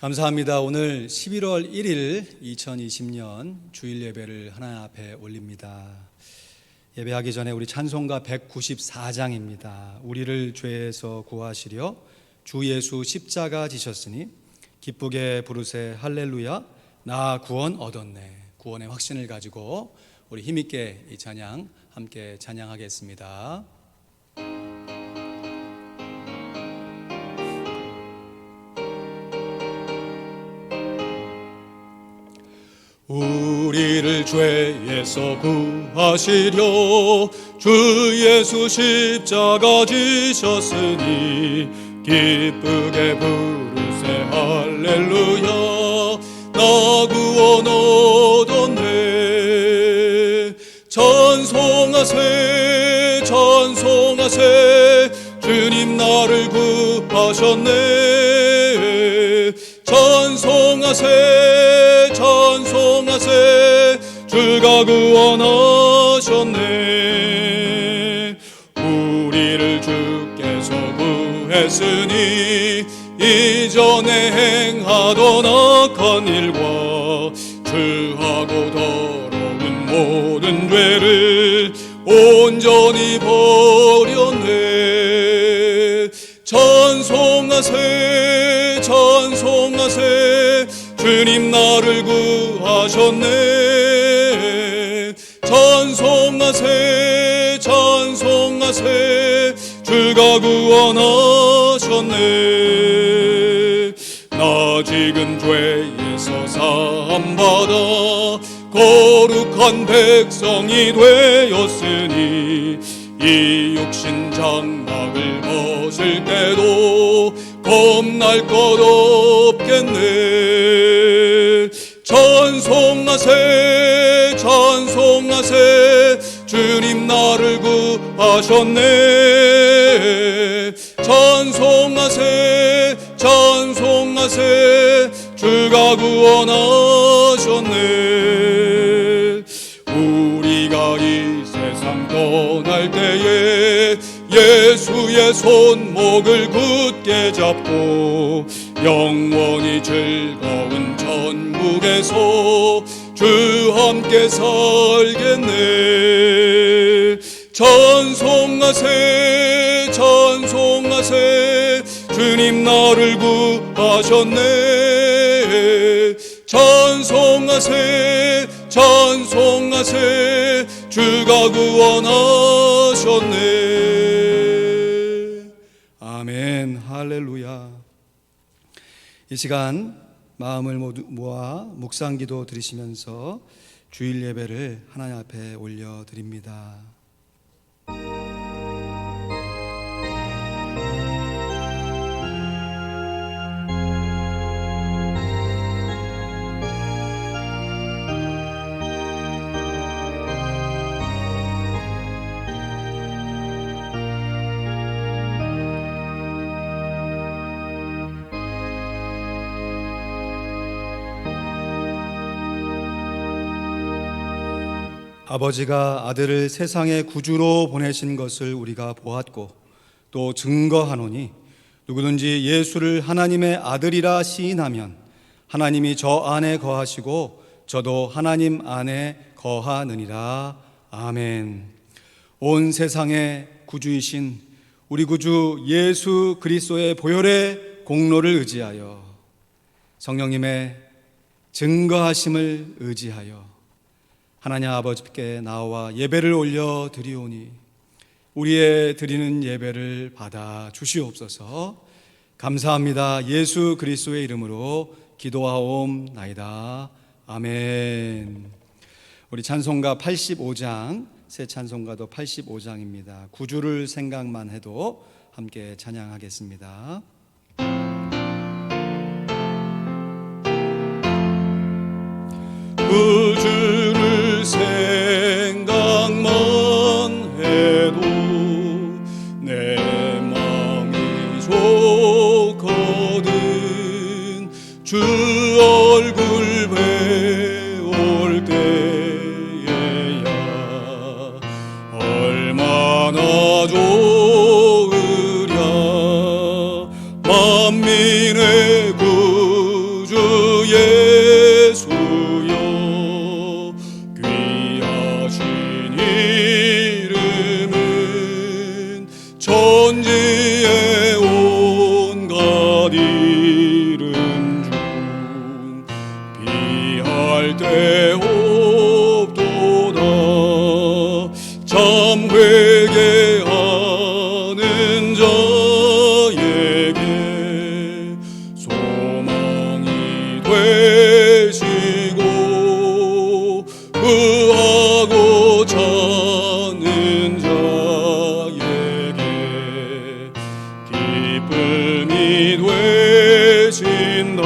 감사합니다. 오늘 11월 1일 2020년 주일 예배를 하나님 앞에 올립니다. 예배하기 전에 우리 찬송가 194장입니다. 우리를 죄에서 구하시려 주 예수 십자가 지셨으니 기쁘게 부르세 할렐루야 나 구원 얻었네. 구원의 확신을 가지고 우리 힘있게 이 찬양 함께 찬양하겠습니다. 우리를 죄에서 구하시려 주 예수 십자가 지셨으니 기쁘게 부르세 할렐루야 나 구원 얻었네. 찬송하세 찬송하세 주님 나를 구하셨네. 찬송하세 찬송하세 주가 구원하셨네. 우리를 주께서 구했으니 이전에 행하던 악한 일과 주하고 더러운 모든 죄를 온전히 버렸네. 찬송하세 찬송하세 주님 나를 구하셨네. 찬송하세 찬송하세 주가 구원하셨네. 나 지금 죄에서 사함받아 거룩한 백성이 되었으니 이 육신 장막을 벗을 때도 겁날 것 없겠네. 찬송하세 찬송하세 주님 나를 구하셨네. 찬송하세 찬송하세 주가 구원하셨네. 우리가 이 세상 떠날 때에 예수의 손목을 굳게 잡고 영원히 즐거운 천국에서 주 함께 살겠네. 찬송하세 찬송하세 주님 나를 구하셨네. 찬송하세 찬송하세 주가 구원하셨네. 아멘. 할렐루야. 이 시간 마음을 모아 묵상기도 드리시면서 주일 예배를 하나님 앞에 올려드립니다. 아버지가 아들을 세상의 구주로 보내신 것을 우리가 보았고 또 증거하노니 누구든지 예수를 하나님의 아들이라 시인하면 하나님이 저 안에 거하시고 저도 하나님 안에 거하느니라. 아멘. 온 세상의 구주이신 우리 구주 예수 그리스도의 보혈의 공로를 의지하여 성령님의 증거하심을 의지하여 하나님 아버지께 나와 예배를 올려 드리오니 우리의 드리는 예배를 받아 주시옵소서. 감사합니다. 예수 그리스도의 이름으로 기도하옵나이다. 아멘. 우리 찬송가 85장, 새 찬송가도 85장입니다. 구주를 생각만 해도 함께 찬양하겠습니다. 구주를 생각만 해도 내 마음이 좋거든. 주 얼굴 배울 때에야 얼마나 좋으랴. 만민의 구 없도다. 참 회개하는 자에게 소망이 되시고 구하고 찾는 자에게 기쁨이 되신다.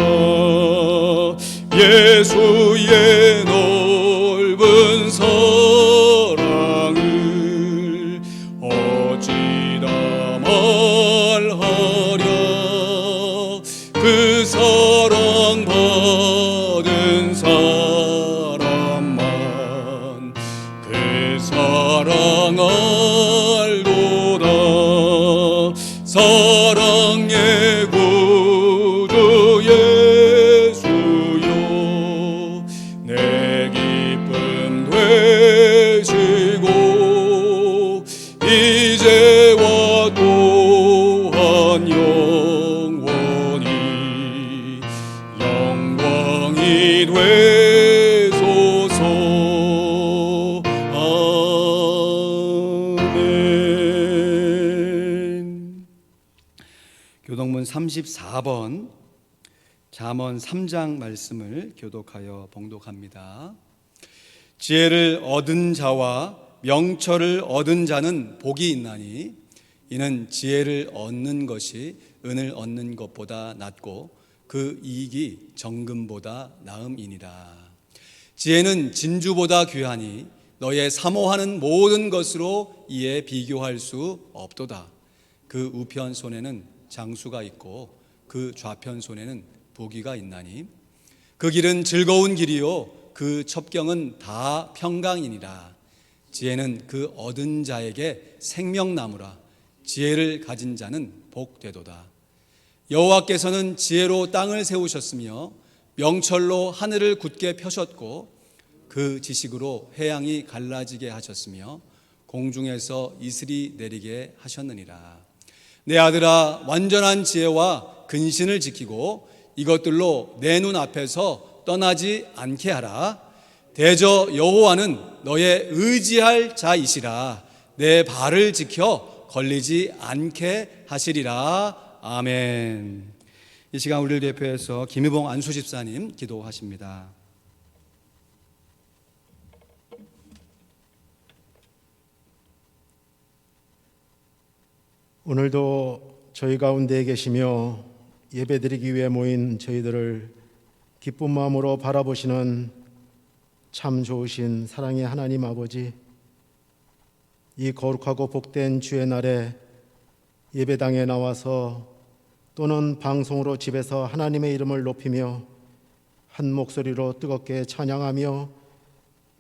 예수의 넓은 사랑을 어찌다 말하랴. 그 사랑 받은 사람만 그 사랑 알도다. 사랑의 구주 예수여 내 기쁨 되시고 이제와 또한 영원히 영광이 되소서. 아멘. 교독문 34번 잠언 3장 말씀을 교독하여 봉독합니다. 지혜를 얻은 자와 명철을 얻은 자는 복이 있나니 이는 지혜를 얻는 것이 은을 얻는 것보다 낫고 그 이익이 정금보다 나음이니라. 지혜는 진주보다 귀하니 너의 사모하는 모든 것으로 이에 비교할 수 없도다. 그 우편 손에는 장수가 있고 그 좌편 손에는 부귀가 있나니 그 길은 즐거운 길이요 그 첩경은 다 평강이니라. 지혜는 그 얻은 자에게 생명나무라. 지혜를 가진 자는 복되도다. 여호와께서는 지혜로 땅을 세우셨으며 명철로 하늘을 굳게 펴셨고 그 지식으로 해양이 갈라지게 하셨으며 공중에서 이슬이 내리게 하셨느니라. 내 아들아, 완전한 지혜와 근신을 지키고 이것들로 내 눈 앞에서 떠나지 않게 하라. 대저 여호와는 너의 의지할 자이시라. 내 발을 지켜 걸리지 않게 하시리라. 아멘. 이 시간 우리를 대표해서 김유봉 안수집사님 기도하십니다. 오늘도 저희 가운데 계시며 예배드리기 위해 모인 저희들을 기쁜 마음으로 바라보시는 참 좋으신 사랑의 하나님 아버지, 이 거룩하고 복된 주의 날에 예배당에 나와서 또는 방송으로 집에서 하나님의 이름을 높이며 한 목소리로 뜨겁게 찬양하며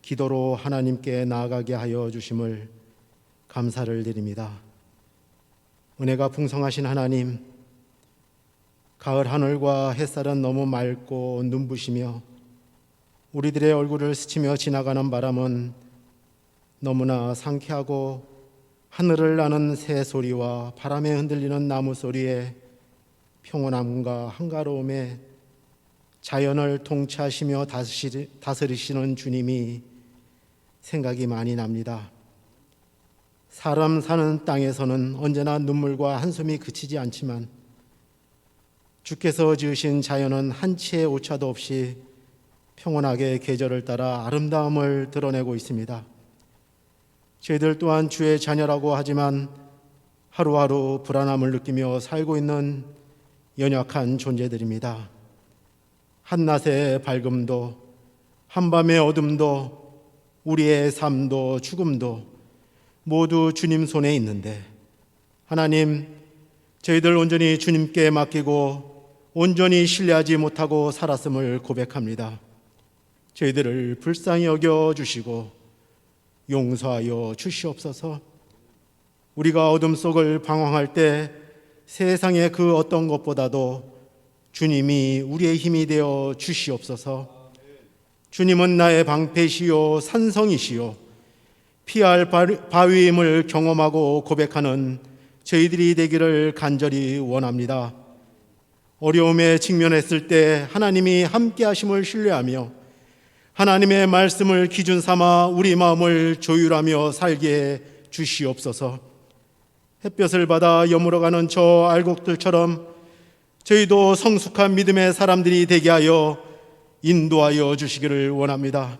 기도로 하나님께 나아가게 하여 주심을 감사를 드립니다. 은혜가 풍성하신 하나님, 가을 하늘과 햇살은 너무 맑고 눈부시며 우리들의 얼굴을 스치며 지나가는 바람은 너무나 상쾌하고 하늘을 나는 새 소리와 바람에 흔들리는 나무 소리에 평온함과 한가로움에 자연을 통치하시며 다스리시는 주님이 생각이 많이 납니다. 사람 사는 땅에서는 언제나 눈물과 한숨이 그치지 않지만 주께서 지으신 자연은 한치의 오차도 없이 평온하게 계절을 따라 아름다움을 드러내고 있습니다. 저희들 또한 주의 자녀라고 하지만 하루하루 불안함을 느끼며 살고 있는 연약한 존재들입니다. 한낮의 밝음도 한밤의 어둠도 우리의 삶도 죽음도 모두 주님 손에 있는데 하나님, 저희들 온전히 주님께 맡기고 온전히 신뢰하지 못하고 살았음을 고백합니다. 저희들을 불쌍히 여겨주시고 용서하여 주시옵소서. 우리가 어둠 속을 방황할 때 세상의 그 어떤 것보다도 주님이 우리의 힘이 되어 주시옵소서. 주님은 나의 방패시요 산성이시요 피할 바위임을 경험하고 고백하는 저희들이 되기를 간절히 원합니다. 어려움에 직면했을 때 하나님이 함께 하심을 신뢰하며 하나님의 말씀을 기준 삼아 우리 마음을 조율하며 살게 해 주시옵소서. 햇볕을 받아 여물어가는 저 알곡들처럼 저희도 성숙한 믿음의 사람들이 되게 하여 인도하여 주시기를 원합니다.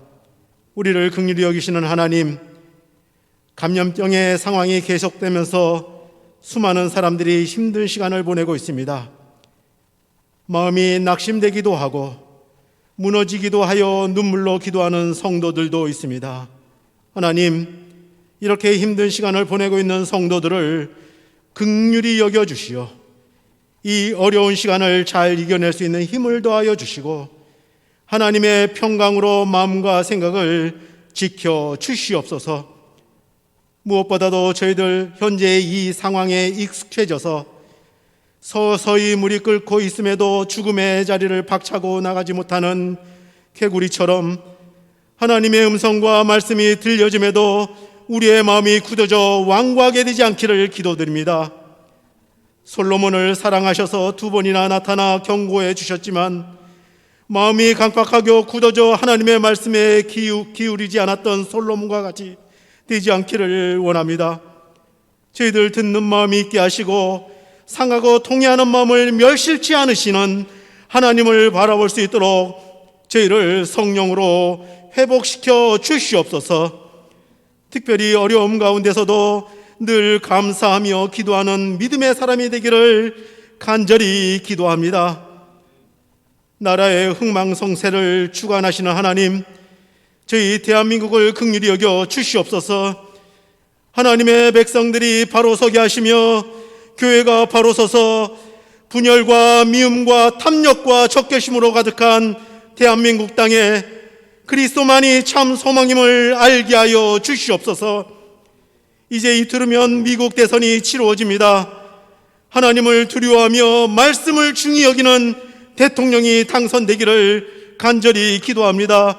우리를 긍휼히 여기시는 하나님, 감염병의 상황이 계속되면서 수많은 사람들이 힘든 시간을 보내고 있습니다. 마음이 낙심되기도 하고 무너지기도 하여 눈물로 기도하는 성도들도 있습니다. 하나님, 이렇게 힘든 시간을 보내고 있는 성도들을 긍휼히 여겨주시어 이 어려운 시간을 잘 이겨낼 수 있는 힘을 더하여 주시고 하나님의 평강으로 마음과 생각을 지켜 주시옵소서. 무엇보다도 저희들 현재의 이 상황에 익숙해져서 서서히 물이 끓고 있음에도 죽음의 자리를 박차고 나가지 못하는 개구리처럼 하나님의 음성과 말씀이 들려짐에도 우리의 마음이 굳어져 완고하게 되지 않기를 기도드립니다. 솔로몬을 사랑하셔서 2번이나 나타나 경고해 주셨지만 마음이 강팍하고 굳어져 하나님의 말씀에 기울이지 않았던 솔로몬과 같이 되지 않기를 원합니다. 저희들 듣는 마음이 있게 하시고 상하고 통회하는 마음을 멸실치 않으시는 하나님을 바라볼 수 있도록 저희를 성령으로 회복시켜 주시옵소서. 특별히 어려움 가운데서도 늘 감사하며 기도하는 믿음의 사람이 되기를 간절히 기도합니다. 나라의 흥망성쇠를 주관하시는 하나님, 저희 대한민국을 긍휼히 여겨 주시옵소서. 하나님의 백성들이 바로 서게 하시며 교회가 바로 서서 분열과 미움과 탐욕과 적개심으로 가득한 대한민국 땅에 그리스도만이 참 소망임을 알게 하여 주시옵소서. 이제 이틀이면 미국 대선이 치루어집니다. 하나님을 두려워하며 말씀을 중히 여기는 대통령이 당선되기를 간절히 기도합니다.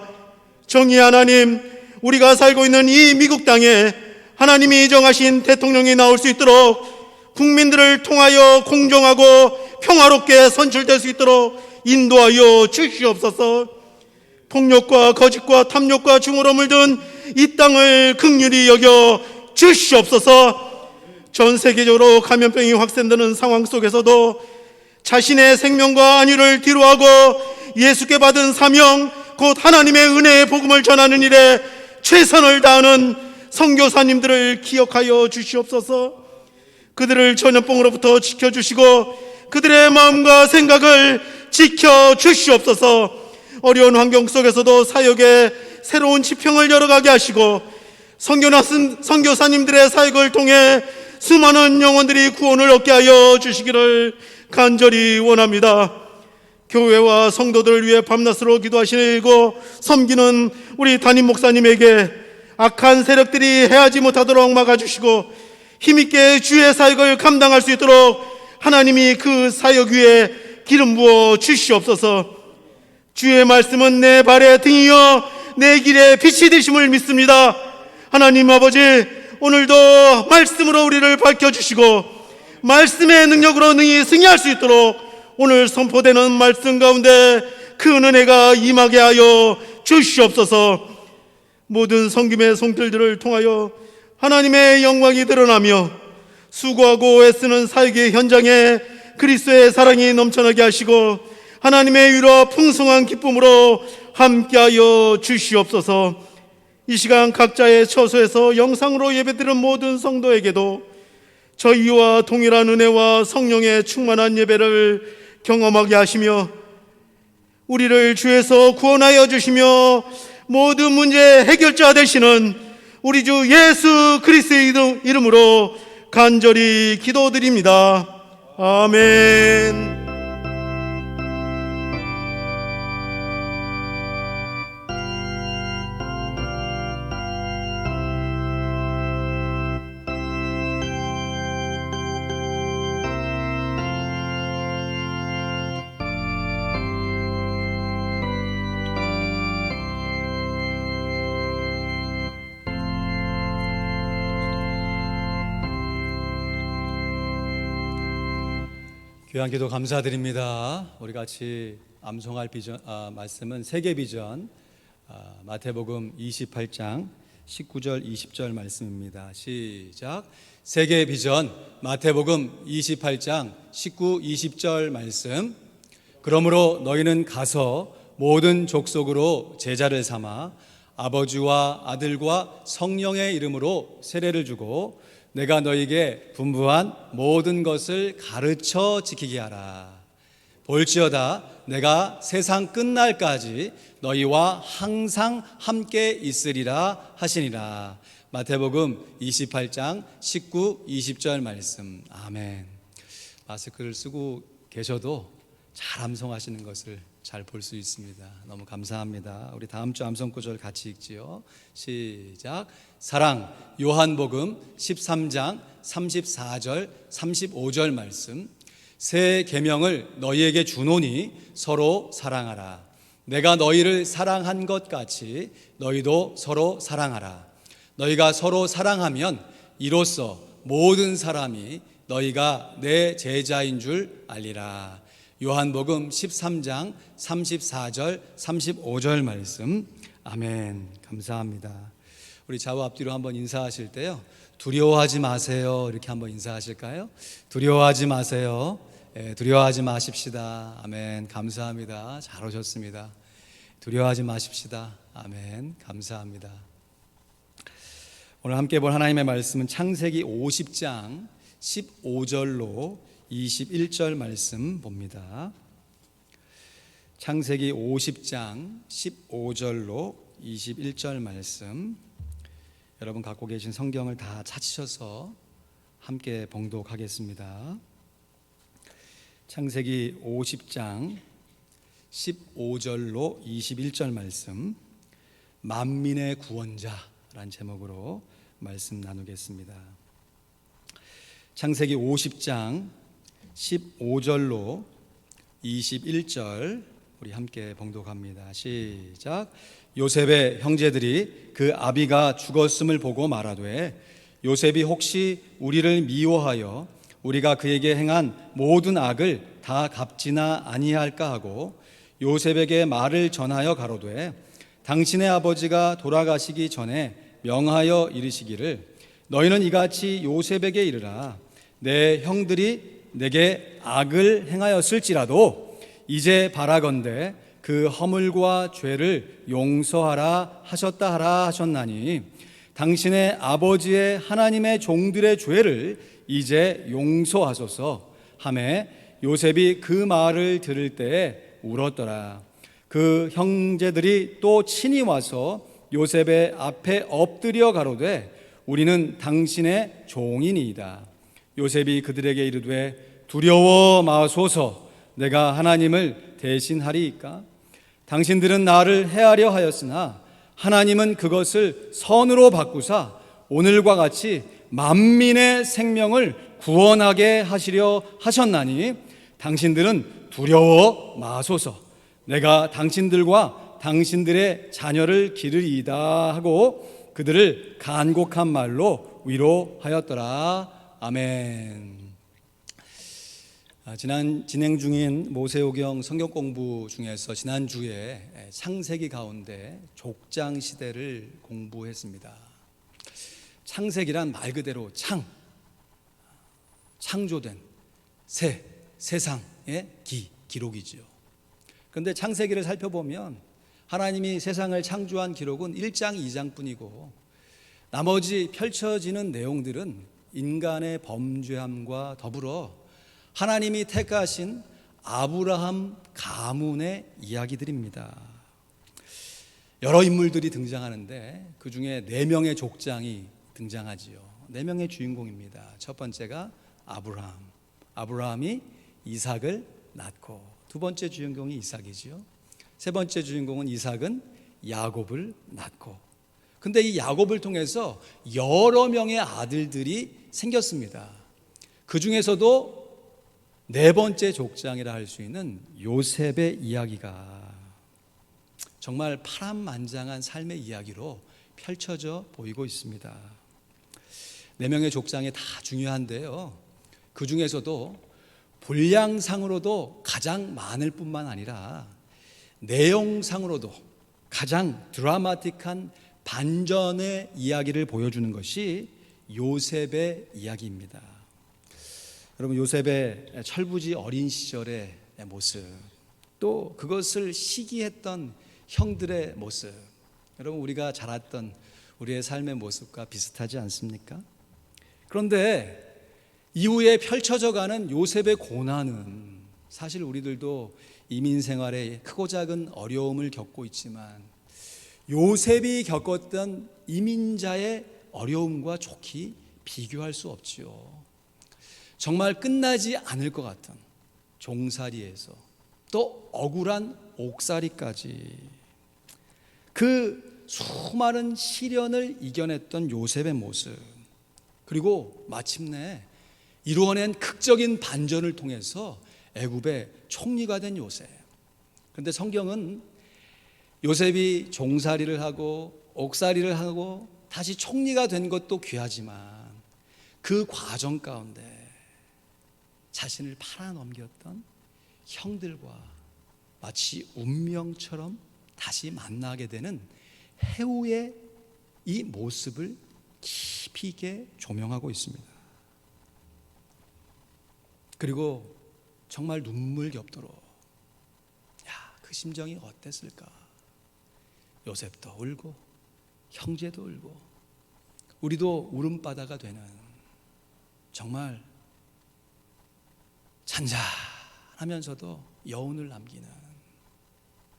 정의의 하나님, 우리가 살고 있는 이 미국 땅에 하나님이 정하신 대통령이 나올 수 있도록 국민들을 통하여 공정하고 평화롭게 선출될 수 있도록 인도하여 주시옵소서. 폭력과 거짓과 탐욕과 중으로 물든 이 땅을 긍휼히 여겨 주시옵소서. 전 세계적으로 감염병이 확산되는 상황 속에서도 자신의 생명과 안위를 뒤로하고 예수께 받은 사명, 곧 하나님의 은혜의 복음을 전하는 일에 최선을 다하는 선교사님들을 기억하여 주시옵소서. 그들을 전염병으로부터 지켜주시고 그들의 마음과 생각을 지켜주시옵소서. 어려운 환경 속에서도 사역에 새로운 지평을 열어가게 하시고 선교사님들의 사역을 통해 수많은 영혼들이 구원을 얻게 하여 주시기를 간절히 원합니다. 교회와 성도들을 위해 밤낮으로 기도하시고 섬기는 우리 담임 목사님에게 악한 세력들이 해하지 못하도록 막아주시고 힘있게 주의 사역을 감당할 수 있도록 하나님이 그 사역 위에 기름 부어 주시옵소서. 주의 말씀은 내 발의 등이요 내 길의 빛이 되심을 믿습니다. 하나님 아버지, 오늘도 말씀으로 우리를 밝혀주시고 말씀의 능력으로 능히 승리할 수 있도록 오늘 선포되는 말씀 가운데 그 은혜가 임하게 하여 주시옵소서. 모든 성김의 손길들을 통하여 하나님의 영광이 드러나며 수고하고 애쓰는 사역의 현장에 그리스도의 사랑이 넘쳐나게 하시고 하나님의 위로와 풍성한 기쁨으로 함께하여 주시옵소서. 이 시간 각자의 처소에서 영상으로 예배드리는 모든 성도에게도 저희와 동일한 은혜와 성령의 충만한 예배를 경험하게 하시며 우리를 주에서 구원하여 주시며 모든 문제 해결자 되시는 우리 주 예수 그리스도의 이름으로 간절히 기도드립니다. 아멘. 귀한 기도 감사드립니다. 우리 같이 암송할 말씀은 세계 비전 마태복음 28장 19절 20절 말씀입니다. 시작. 세계 비전 마태복음 28장 19, 20절 말씀. 그러므로 너희는 가서 모든 족속으로 제자를 삼아 아버지와 아들과 성령의 이름으로 세례를 주고 내가 너희에게 분부한 모든 것을 가르쳐 지키게 하라. 볼지어다 내가 세상 끝날까지 너희와 항상 함께 있으리라 하시니라. 마태복음 28장 19, 20절 말씀. 아멘. 마스크를 쓰고 계셔도 잘 암송하시는 것을 잘 볼 수 있습니다. 너무 감사합니다. 우리 다음 주 암송 구절 같이 읽지요. 시작. 사랑. 요한복음 13장 34절 35절 말씀. 새 계명을 너희에게 주노니 서로 사랑하라. 내가 너희를 사랑한 것 같이 너희도 서로 사랑하라. 너희가 서로 사랑하면 이로써 모든 사람이 너희가 내 제자인 줄 알리라. 요한복음 13장 34절 35절 말씀. 아멘. 감사합니다. 우리 좌우 앞뒤로 한번 인사하실 때요, 두려워하지 마세요 이렇게 한번 인사하실까요? 두려워하지 마세요. 두려워하지 마십시다. 아멘. 감사합니다. 잘 오셨습니다. 두려워하지 마십시다. 아멘. 감사합니다. 오늘 함께 볼 하나님의 말씀은 창세기 50장 15절로 21절 말씀 봅니다. 창세기 50장 15절로 21절 말씀. 여러분 갖고 계신 성경을 다 찾으셔서 함께 봉독하겠습니다. 창세기 50장 15절로 21절 말씀. 만민의 구원자라는 제목으로 말씀 나누겠습니다. 창세기 50장 15절로 21절 우리 함께 봉독합니다. 시작. 요셉의 형제들이 그 아비가 죽었음을 보고 말하되 요셉이 혹시 우리를 미워하여 우리가 그에게 행한 모든 악을 다 갚지나 아니할까 하고 요셉에게 말을 전하여 가로되 당신의 아버지가 돌아가시기 전에 명하여 이르시기를 너희는 이같이 요셉에게 이르라. 내 형들이 내게 악을 행하였을지라도 이제 바라건대 그 허물과 죄를 용서하라 하셨다 하라 하셨나니 당신의 아버지의 하나님의 종들의 죄를 이제 용서하소서 하매 요셉이 그 말을 들을 때에 울었더라. 그 형제들이 또 친히 와서 요셉의 앞에 엎드려 가로되 우리는 당신의 종이니이다. 요셉이 그들에게 이르되 두려워 마소서. 내가 하나님을 대신하리이까? 당신들은 나를 해하려 하였으나 하나님은 그것을 선으로 바꾸사 오늘과 같이 만민의 생명을 구원하게 하시려 하셨나니 당신들은 두려워 마소서. 내가 당신들과 당신들의 자녀를 기르리이다 하고 그들을 간곡한 말로 위로하였더라. 아멘. 진행 중인 모세오경 성경 공부 중에서 지난주에 창세기 가운데 족장 시대를 공부했습니다. 창세기란 말 그대로 창조된 세상의 기록이지요. 그런데 창세기를 살펴보면 하나님이 세상을 창조한 기록은 1장, 2장뿐이고 나머지 펼쳐지는 내용들은 인간의 범죄함과 더불어 하나님이 택하신 아브라함 가문의 이야기들입니다. 여러 인물들이 등장하는데 그 중에 4명의 족장이 등장하지요. 4명의 주인공입니다. 첫 번째가 아브라함. 아브라함이 이삭을 낳고, 두 번째 주인공이 이삭이지요. 세 번째 주인공은 이삭은 야곱을 낳고. 근데 이 야곱을 통해서 여러 명의 아들들이 생겼습니다. 그 중에서도 4번째 족장이라 할 수 있는 요셉의 이야기가 정말 파란만장한 삶의 이야기로 펼쳐져 보이고 있습니다. 4명의 족장이 다 중요한데요, 그 중에서도 분량상으로도 가장 많을 뿐만 아니라 내용상으로도 가장 드라마틱한 반전의 이야기를 보여주는 것이 요셉의 이야기입니다. 여러분, 요셉의 철부지 어린 시절의 모습, 또 그것을 시기했던 형들의 모습, 여러분 우리가 자랐던 우리의 삶의 모습과 비슷하지 않습니까? 그런데 이후에 펼쳐져가는 요셉의 고난은 사실 우리들도 이민 생활에 크고 작은 어려움을 겪고 있지만 요셉이 겪었던 이민자의 어려움과 좋게 비교할 수 없지요. 정말 끝나지 않을 것 같은 종살이에서 또 억울한 옥살이까지 그 수많은 시련을 이겨냈던 요셉의 모습, 그리고 마침내 이루어낸 극적인 반전을 통해서 애굽의 총리가 된 요셉. 그런데 성경은 요셉이 종살이를 하고 옥살이를 하고 다시 총리가 된 것도 귀하지만 그 과정 가운데 자신을 팔아넘겼던 형들과 마치 운명처럼 다시 만나게 되는 해후의 이 모습을 깊이 있게 조명하고 있습니다. 그리고 정말 눈물겹도록 그 심정이 어땠을까? 요셉도 울고 형제도 울고 우리도 울음바다가 되는 정말 잔잔하면서도 여운을 남기는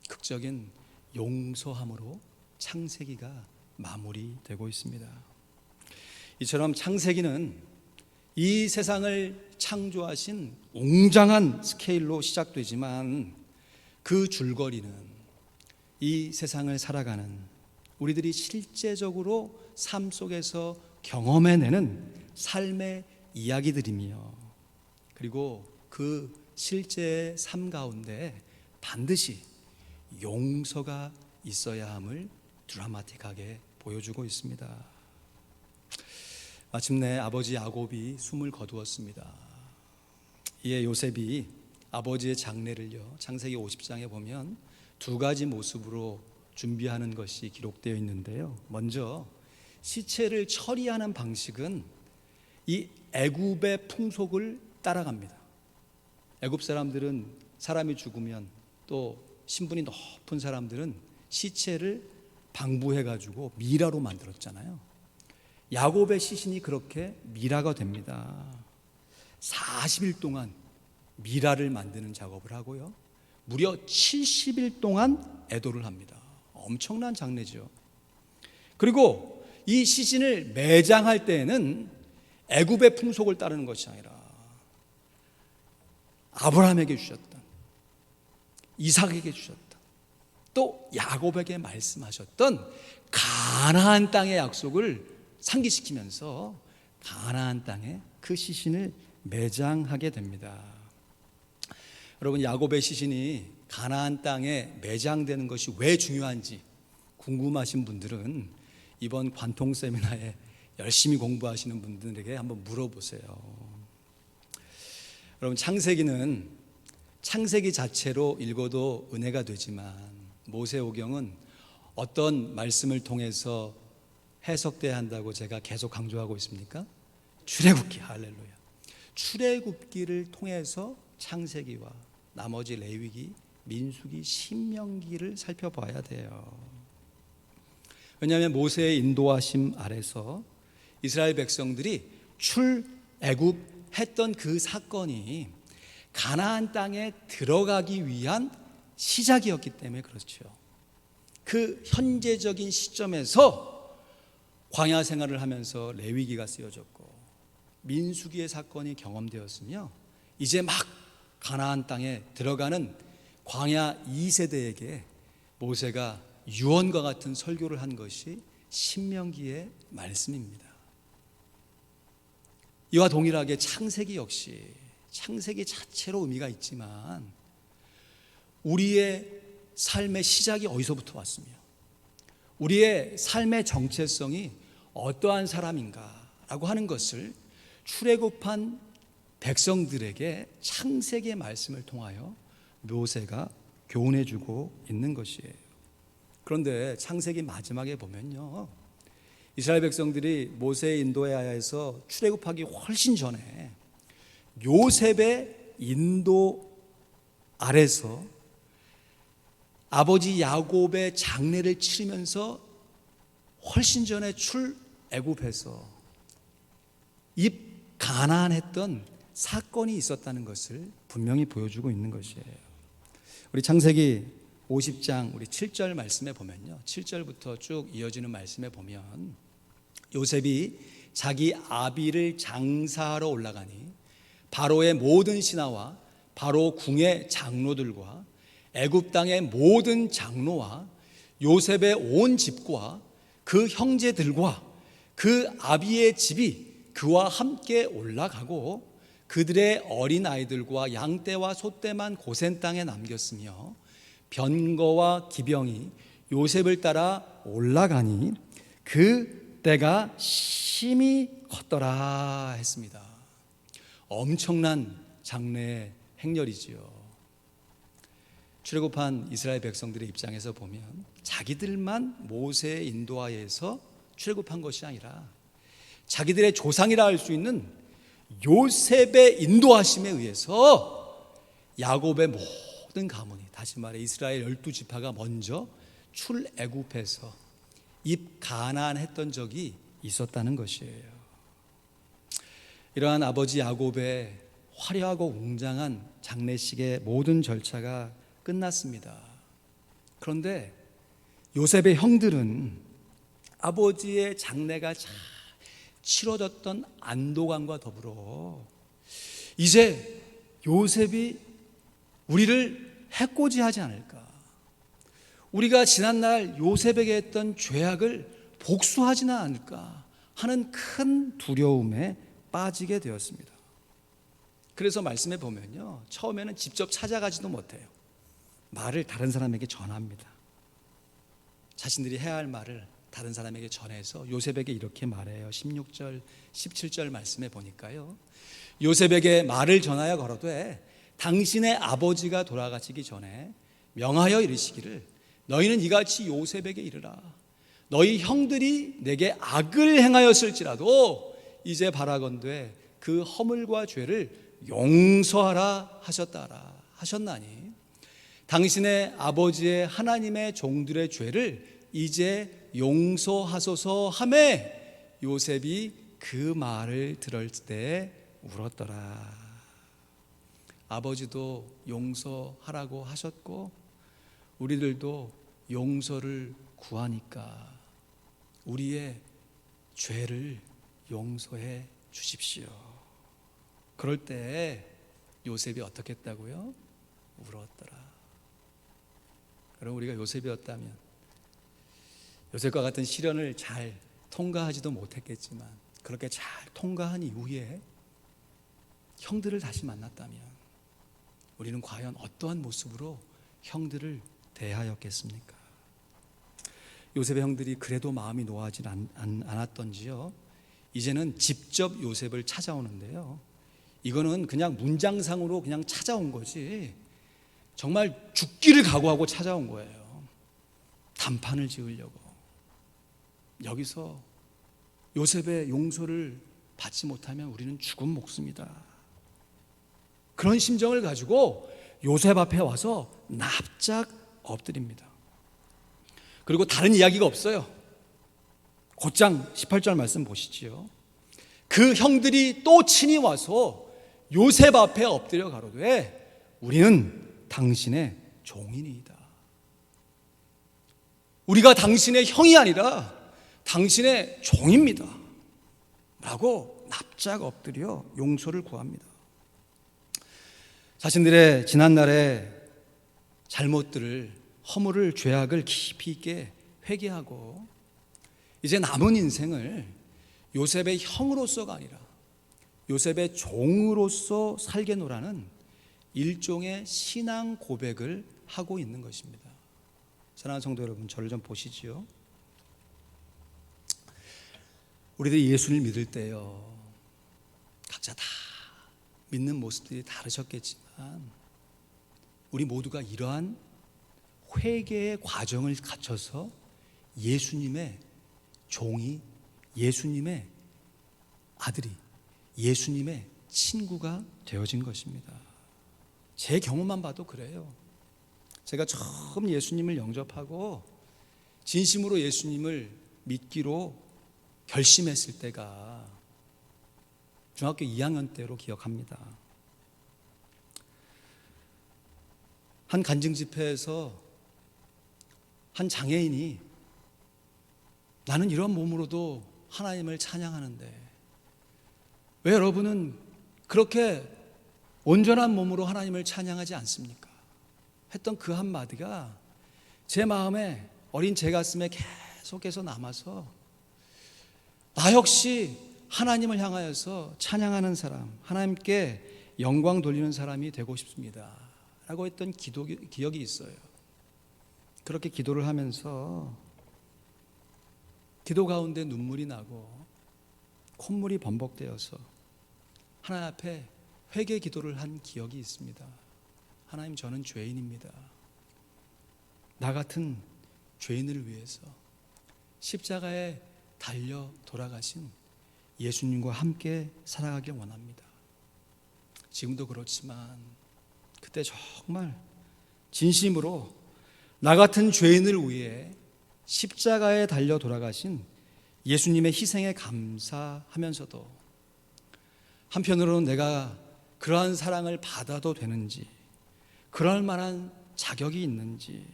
극적인 용서함으로 창세기가 마무리되고 있습니다. 이처럼 창세기는 이 세상을 창조하신 웅장한 스케일로 시작되지만 그 줄거리는 이 세상을 살아가는 우리들이 실제적으로 삶 속에서 경험해내는 삶의 이야기들이며, 그리고 그 실제의 삶 가운데 반드시 용서가 있어야 함을 드라마틱하게 보여주고 있습니다. 마침내 아버지 야곱이 숨을 거두었습니다. 이에 요셉이 아버지의 장례를요, 창세기 50장에 보면 두 가지 모습으로 준비하는 것이 기록되어 있는데요. 먼저 시체를 처리하는 방식은 이 애굽의 풍속을 따라갑니다. 애굽 사람들은 사람이 죽으면, 또 신분이 높은 사람들은 시체를 방부해가지고 미라로 만들었잖아요. 야곱의 시신이 그렇게 미라가 됩니다. 40일 동안 미라를 만드는 작업을 하고요, 무려 70일 동안 애도를 합니다. 엄청난 장례죠. 그리고 이 시신을 매장할 때에는 애굽의 풍속을 따르는 것이 아니라 아브라함에게 주셨던, 이삭에게 주셨던, 또 야곱에게 말씀하셨던 가나안 땅의 약속을 상기시키면서 가나안 땅에 그 시신을 매장하게 됩니다. 여러분, 야곱의 시신이 가나안 땅에 매장되는 것이 왜 중요한지 궁금하신 분들은 이번 관통 세미나에 열심히 공부하시는 분들에게 한번 물어보세요. 여러분, 창세기는 창세기 자체로 읽어도 은혜가 되지만 모세오경은 어떤 말씀을 통해서 해석돼야 한다고 제가 계속 강조하고 있습니까? 출애굽기, 할렐루야. 출애굽기를 통해서 창세기와 나머지 레위기, 민수기, 신명기를 살펴봐야 돼요. 왜냐하면 모세의 인도하심 아래서 이스라엘 백성들이 출애굽했던 그 사건이 가나안 땅에 들어가기 위한 시작이었기 때문에 그렇죠. 그 현재적인 시점에서 광야 생활을 하면서 레위기가 쓰여졌고 민수기의 사건이 경험되었으며 이제 막 가나안 땅에 들어가는 광야 2세대에게 모세가 유언과 같은 설교를 한 것이 신명기의 말씀입니다. 이와 동일하게 창세기 역시 창세기 자체로 의미가 있지만 우리의 삶의 시작이 어디서부터 왔으며 우리의 삶의 정체성이 어떠한 사람인가라고 하는 것을 출애굽한 백성들에게 창세기의 말씀을 통하여 모세가 교훈해 주고 있는 것이에요. 그런데 창세기 마지막에 보면요, 이스라엘 백성들이 모세의 인도에 하여서 출애굽하기 훨씬 전에 요셉의 인도 아래서 아버지 야곱의 장례를 치르면서 훨씬 전에 출애굽해서 입 가난했던 사건이 있었다는 것을 분명히 보여주고 있는 것이에요. 우리 창세기 50장 우리 7절 말씀에 보면요, 7절부터 쭉 이어지는 말씀에 보면 요셉이 자기 아비를 장사하러 올라가니 바로의 모든 신하와 바로 궁의 장로들과 애굽 땅의 모든 장로와 요셉의 온 집과 그 형제들과 그 아비의 집이 그와 함께 올라가고 그들의 어린 아이들과 양떼와 소떼만 고센 땅에 남겼으며 병거와 기병이 요셉을 따라 올라가니 그 때가 심히 컸더라 했습니다. 엄청난 장래의 행렬이지요. 출애굽한 이스라엘 백성들의 입장에서 보면 자기들만 모세의 인도하에서 출애굽한 것이 아니라 자기들의 조상이라 할 수 있는 요셉의 인도하심에 의해서 야곱의 모든 가문이, 다시 말해 이스라엘 12지파가 먼저 출애굽해서 입 가난했던 적이 있었다는 것이에요. 이러한 아버지 야곱의 화려하고 웅장한 장례식의 모든 절차가 끝났습니다. 그런데 요셉의 형들은 아버지의 장례가 잘 치러졌던 안도감과 더불어 이제 요셉이 우리를 해코지하지 않을까, 우리가 지난날 요셉에게 했던 죄악을 복수하지는 않을까 하는 큰 두려움에 빠지게 되었습니다. 그래서 말씀해 보면요, 처음에는 직접 찾아가지도 못해요. 말을 다른 사람에게 전합니다. 자신들이 해야 할 말을 다른 사람에게 전해서 요셉에게 이렇게 말해요. 16절 17절 말씀해 보니까요, 요셉에게 말을 전하여 걸어되 당신의 아버지가 돌아가시기 전에 명하여 이르시기를 너희는 이같이 요셉에게 이르라. 너희 형들이 내게 악을 행하였을지라도 이제 바라건대 그 허물과 죄를 용서하라 하셨나니 당신의 아버지의 하나님의 종들의 죄를 이제 용서하소서 하매 요셉이 그 말을 들을 때 울었더라. 아버지도 용서하라고 하셨고 우리들도 용서를 구하니까 우리의 죄를 용서해 주십시오. 그럴 때 요셉이 어떻게 했다고요? 울었더라. 그럼 우리가 요셉이었다면 요셉과 같은 시련을 잘 통과하지도 못했겠지만 그렇게 잘 통과한 이후에 형들을 다시 만났다면 우리는 과연 어떠한 모습으로 형들을 대하였겠습니까? 요셉의 형들이 그래도 마음이 놓아하지 않았던지요, 이제는 직접 요셉을 찾아오는데요, 이거는 그냥 문장상으로 그냥 찾아온 거지 정말 죽기를 각오하고 찾아온 거예요. 단판을 지으려고. 여기서 요셉의 용서를 받지 못하면 우리는 죽은 목숨이다. 그런 심정을 가지고 요셉 앞에 와서 납작 엎드립니다. 그리고 다른 이야기가 없어요. 곧장 18절 말씀 보시지요. 그 형들이 또 친히 와서 요셉 앞에 엎드려 가로되 우리는 당신의 종이니이다. 우리가 당신의 형이 아니라 당신의 종입니다 라고 납작 엎드려 용서를 구합니다. 자신들의 지난날의 잘못들을, 허물을, 죄악을 깊이 있게 회개하고 이제 남은 인생을 요셉의 형으로서가 아니라 요셉의 종으로서 살게노라는 일종의 신앙 고백을 하고 있는 것입니다. 사랑하는 성도 여러분, 저를 좀 보시지요. 우리들이 예수를 믿을 때요, 각자 다 믿는 모습들이 다르셨겠지만 우리 모두가 이러한 회개의 과정을 갖춰서 예수님의 종이, 예수님의 아들이, 예수님의 친구가 되어진 것입니다. 제 경험만 봐도 그래요. 제가 처음 예수님을 영접하고 진심으로 예수님을 믿기로 결심했을 때가 중학교 2학년 때로 기억합니다. 한 간증 집회에서 한 장애인이 나는 이런 몸으로도 하나님을 찬양하는데 왜 여러분은 그렇게 온전한 몸으로 하나님을 찬양하지 않습니까? 했던 그 한마디가 제 마음에, 어린 제 가슴에 계속해서 남아서 나 역시 하나님을 향하여서 찬양하는 사람, 하나님께 영광 돌리는 사람이 되고 싶습니다 라고 했던 기억이 있어요. 그렇게 기도를 하면서 기도 가운데 눈물이 나고 콧물이 범벅되어서 하나님 앞에 회개 기도를 한 기억이 있습니다. 하나님, 저는 죄인입니다. 나 같은 죄인을 위해서 십자가에 달려 돌아가신 예수님과 함께 살아가길 원합니다. 지금도 그렇지만 그때 정말 진심으로 나 같은 죄인을 위해 십자가에 달려 돌아가신 예수님의 희생에 감사하면서도 한편으로는 내가 그러한 사랑을 받아도 되는지, 그럴 만한 자격이 있는지,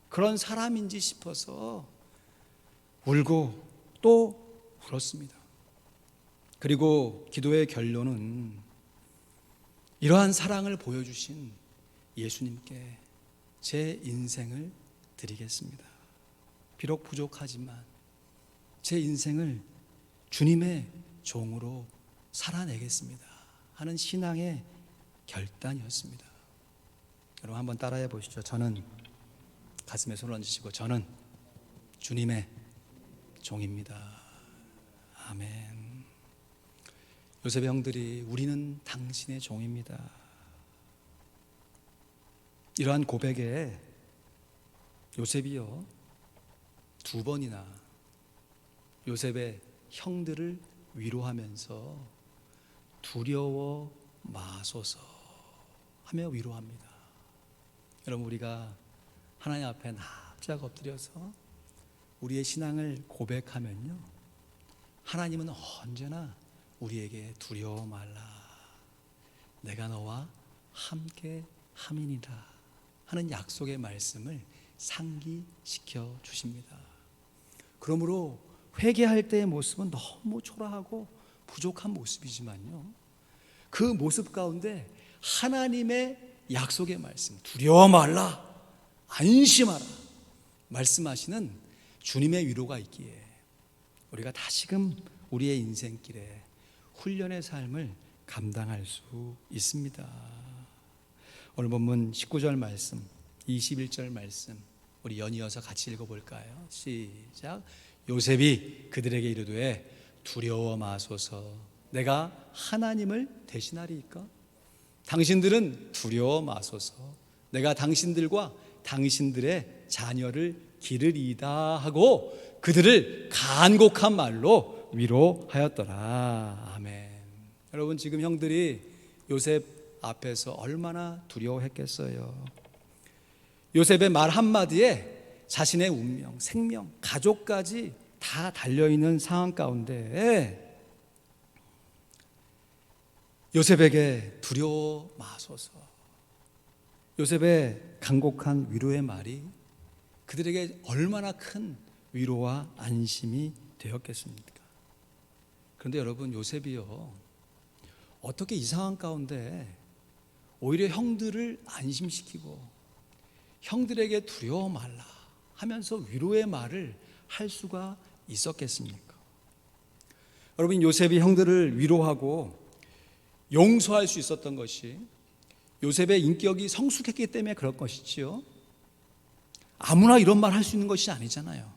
그런 사람인지 싶어서 울고 또 울었습니다. 그리고 기도의 결론은 이러한 사랑을 보여주신 예수님께 제 인생을 드리겠습니다. 비록 부족하지만 제 인생을 주님의 종으로 살아내겠습니다 하는 신앙의 결단이었습니다. 여러분 한번 따라해 보시죠. 저는, 가슴에 손을 얹으시고, 저는 주님의 종입니다. 아멘. 요셉의 형들이 우리는 당신의 종입니다, 이러한 고백에 요셉이요 2번이나 요셉의 형들을 위로하면서 두려워 마소서 하며 위로합니다. 여러분, 우리가 하나님 앞에 납작 엎드려서 우리의 신앙을 고백하면요, 하나님은 언제나 우리에게 두려워 말라, 내가 너와 함께 함이니라 하는 약속의 말씀을 상기시켜 주십니다. 그러므로 회개할 때의 모습은 너무 초라하고 부족한 모습이지만요, 그 모습 가운데 하나님의 약속의 말씀, 두려워 말라, 안심하라 말씀하시는 주님의 위로가 있기에 우리가 다시금 우리의 인생길에 훈련의 삶을 감당할 수 있습니다. 오늘 본문 19절 말씀, 21절 말씀 우리 연이어서 같이 읽어볼까요? 시작. 요셉이 그들에게 이르되 두려워 마소서, 내가 하나님을 대신하리이까? 당신들은 두려워 마소서, 내가 당신들과 당신들의 자녀를 기르리이다 하고 그들을 간곡한 말로 위로하였더라. 아멘. 여러분, 지금 형들이 요셉 앞에서 얼마나 두려워했겠어요. 요셉의 말 한마디에 자신의 운명, 생명, 가족까지 다 달려있는 상황 가운데 요셉에게 두려워 마소서, 요셉의 간곡한 위로의 말이 그들에게 얼마나 큰 위로와 안심이 되었겠습니까? 그런데 여러분, 요셉이요 어떻게 이 상황 가운데 오히려 형들을 안심시키고 형들에게 두려워 말라 하면서 위로의 말을 할 수가 있었겠습니까? 여러분, 요셉이 형들을 위로하고 용서할 수 있었던 것이 요셉의 인격이 성숙했기 때문에 그럴 것이지요, 아무나 이런 말 할 수 있는 것이 아니잖아요.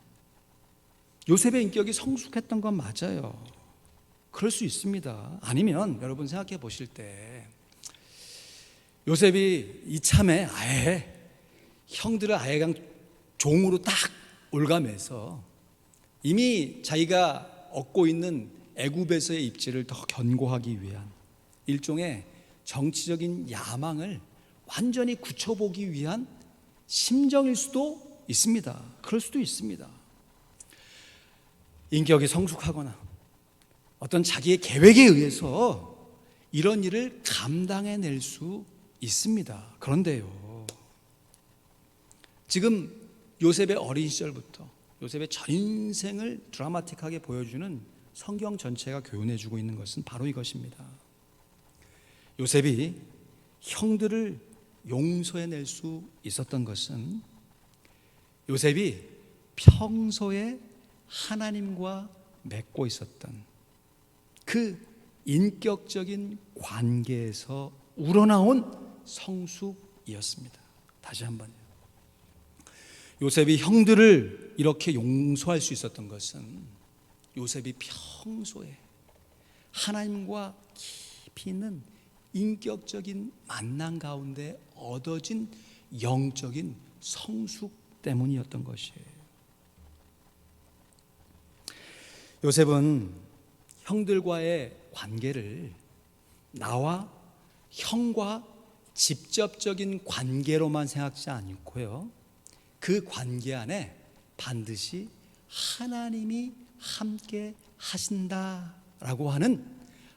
요셉의 인격이 성숙했던 건 맞아요. 그럴 수 있습니다. 아니면 여러분 생각해 보실 때 요셉이 이참에 아예 형들을 아예 그냥 종으로 딱 올가매서 이미 자기가 얻고 있는 애굽에서의 입지를 더 견고하기 위한 일종의 정치적인 야망을 완전히 굳혀보기 위한 심정일 수도 있습니다. 그럴 수도 있습니다. 인격이 성숙하거나 어떤 자기의 계획에 의해서 이런 일을 감당해낼 수 있습니다. 그런데요, 지금 요셉의 어린 시절부터 요셉의 전 인생을 드라마틱하게 보여주는 성경 전체가 교훈해주고 있는 것은 바로 이것입니다. 요셉이 형들을 용서해낼 수 있었던 것은 요셉이 평소에 하나님과 맺고 있었던 그 인격적인 관계에서 우러나온 성숙이었습니다. 다시 한번요. 요셉이 형들을 이렇게 용서할 수 있었던 것은 요셉이 평소에 하나님과 깊이 있는 인격적인 만남 가운데 얻어진 영적인 성숙 때문이었던 것이에요. 요셉은 형들과의 관계를 나와 형과 직접적인 관계로만 생각하지 않고요, 그 관계 안에 반드시 하나님이 함께 하신다라고 하는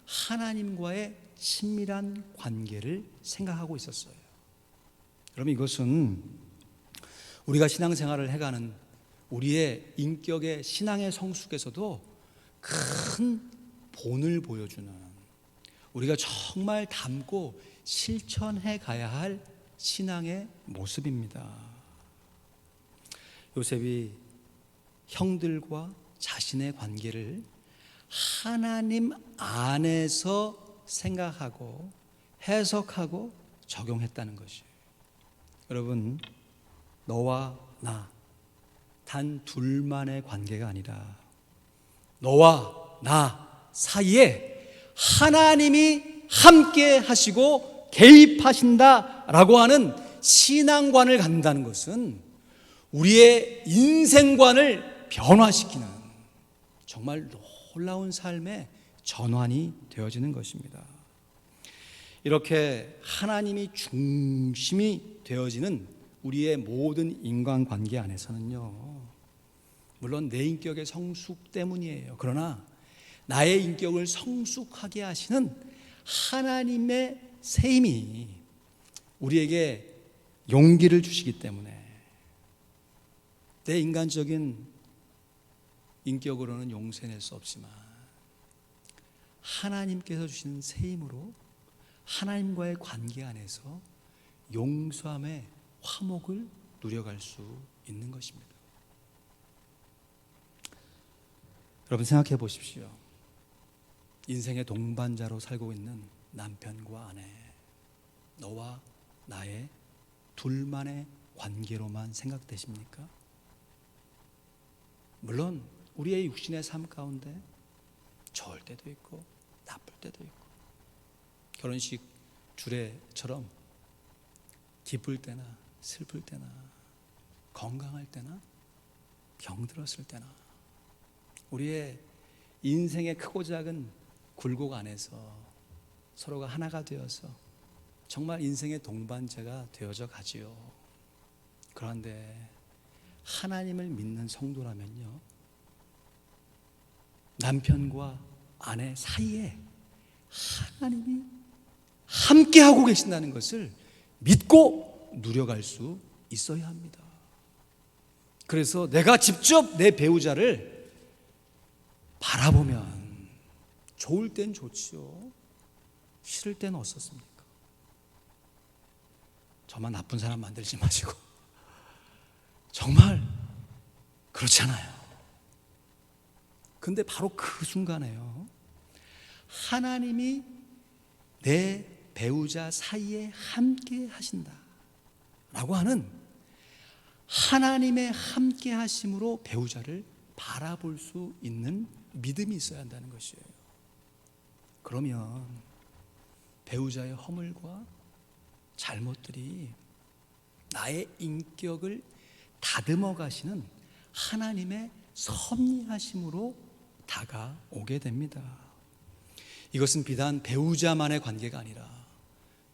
하나님과의 친밀한 관계를 생각하고 있었어요. 그럼 이것은 우리가 신앙생활을 해가는 우리의 인격의 신앙의 성숙에서도 큰 본을 보여주는, 우리가 정말 담고 실천해 가야 할 신앙의 모습입니다. 요셉이 형들과 자신의 관계를 하나님 안에서 생각하고 해석하고 적용했다는 것이에요. 여러분, 너와 나 단 둘만의 관계가 아니라 너와 나 사이에 하나님이 함께 하시고 개입하신다라고 하는 신앙관을 갖는다는 것은 우리의 인생관을 변화시키는 정말 놀라운 삶의 전환이 되어지는 것입니다. 이렇게 하나님이 중심이 되어지는 우리의 모든 인간관계 안에서는요, 물론 내 인격의 성숙 때문이에요. 그러나 나의 인격을 성숙하게 하시는 하나님의 세임이 우리에게 용기를 주시기 때문에 내 인간적인 인격으로는 용서해낼 수 없지만 하나님께서 주시는 세임으로 하나님과의 관계 안에서 용서함의 화목을 누려갈 수 있는 것입니다. 여러분, 생각해 보십시오. 인생의 동반자로 살고 있는 남편과 아내, 너와 나의 둘만의 관계로만 생각되십니까? 물론 우리의 육신의 삶 가운데 좋을 때도 있고 나쁠 때도 있고, 결혼식 주례처럼 기쁠 때나 슬플 때나 건강할 때나 병들었을 때나 우리의 인생의 크고 작은 굴곡 안에서 서로가 하나가 되어서 정말 인생의 동반자가 되어져 가지요. 그런데 하나님을 믿는 성도라면요, 남편과 아내 사이에 하나님이 함께하고 계신다는 것을 믿고 누려갈 수 있어야 합니다. 그래서 내가 직접 내 배우자를 바라보면 좋을 땐 좋지요, 싫을 땐 어떻습니까? 저만 나쁜 사람 만들지 마시고 정말 그렇잖아요. 근데 바로 그 순간에요, 하나님이 내 배우자 사이에 함께 하신다 라고 하는 하나님의 함께 하심으로 배우자를 바라볼 수 있는 믿음이 있어야 한다는 것이에요. 그러면 배우자의 허물과 잘못들이 나의 인격을 다듬어 가시는 하나님의 섭리하심으로 다가오게 됩니다. 이것은 비단 배우자만의 관계가 아니라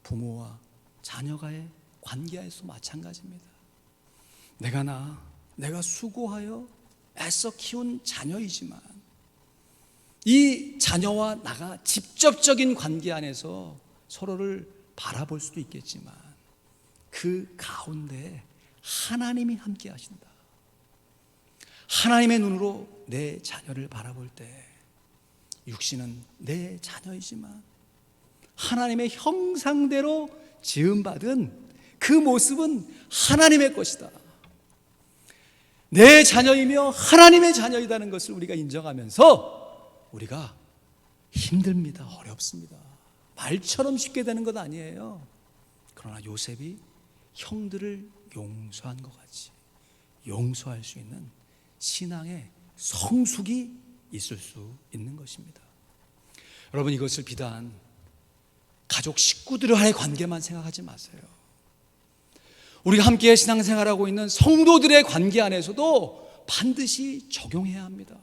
부모와 자녀가의 관계에서 마찬가지입니다. 내가 수고하여 애써 키운 자녀이지만 이 자녀와 나가 직접적인 관계 안에서 서로를 바라볼 수도 있겠지만 그 가운데 하나님이 함께 하신다. 하나님의 눈으로 내 자녀를 바라볼 때 육신은 내 자녀이지만 하나님의 형상대로 지음받은 그 모습은 하나님의 것이다. 내 자녀이며 하나님의 자녀이라는 것을 우리가 인정하면서 우리가 힘듭니다. 어렵습니다. 말처럼 쉽게 되는 것 아니에요. 그러나 요셉이 형들을 용서한 것 같이 용서할 수 있는 신앙의 성숙이 있을 수 있는 것입니다. 여러분, 이것을 비단 가족 식구들과의 관계만 생각하지 마세요. 우리가 함께 신앙생활하고 있는 성도들의 관계 안에서도 반드시 적용해야 합니다.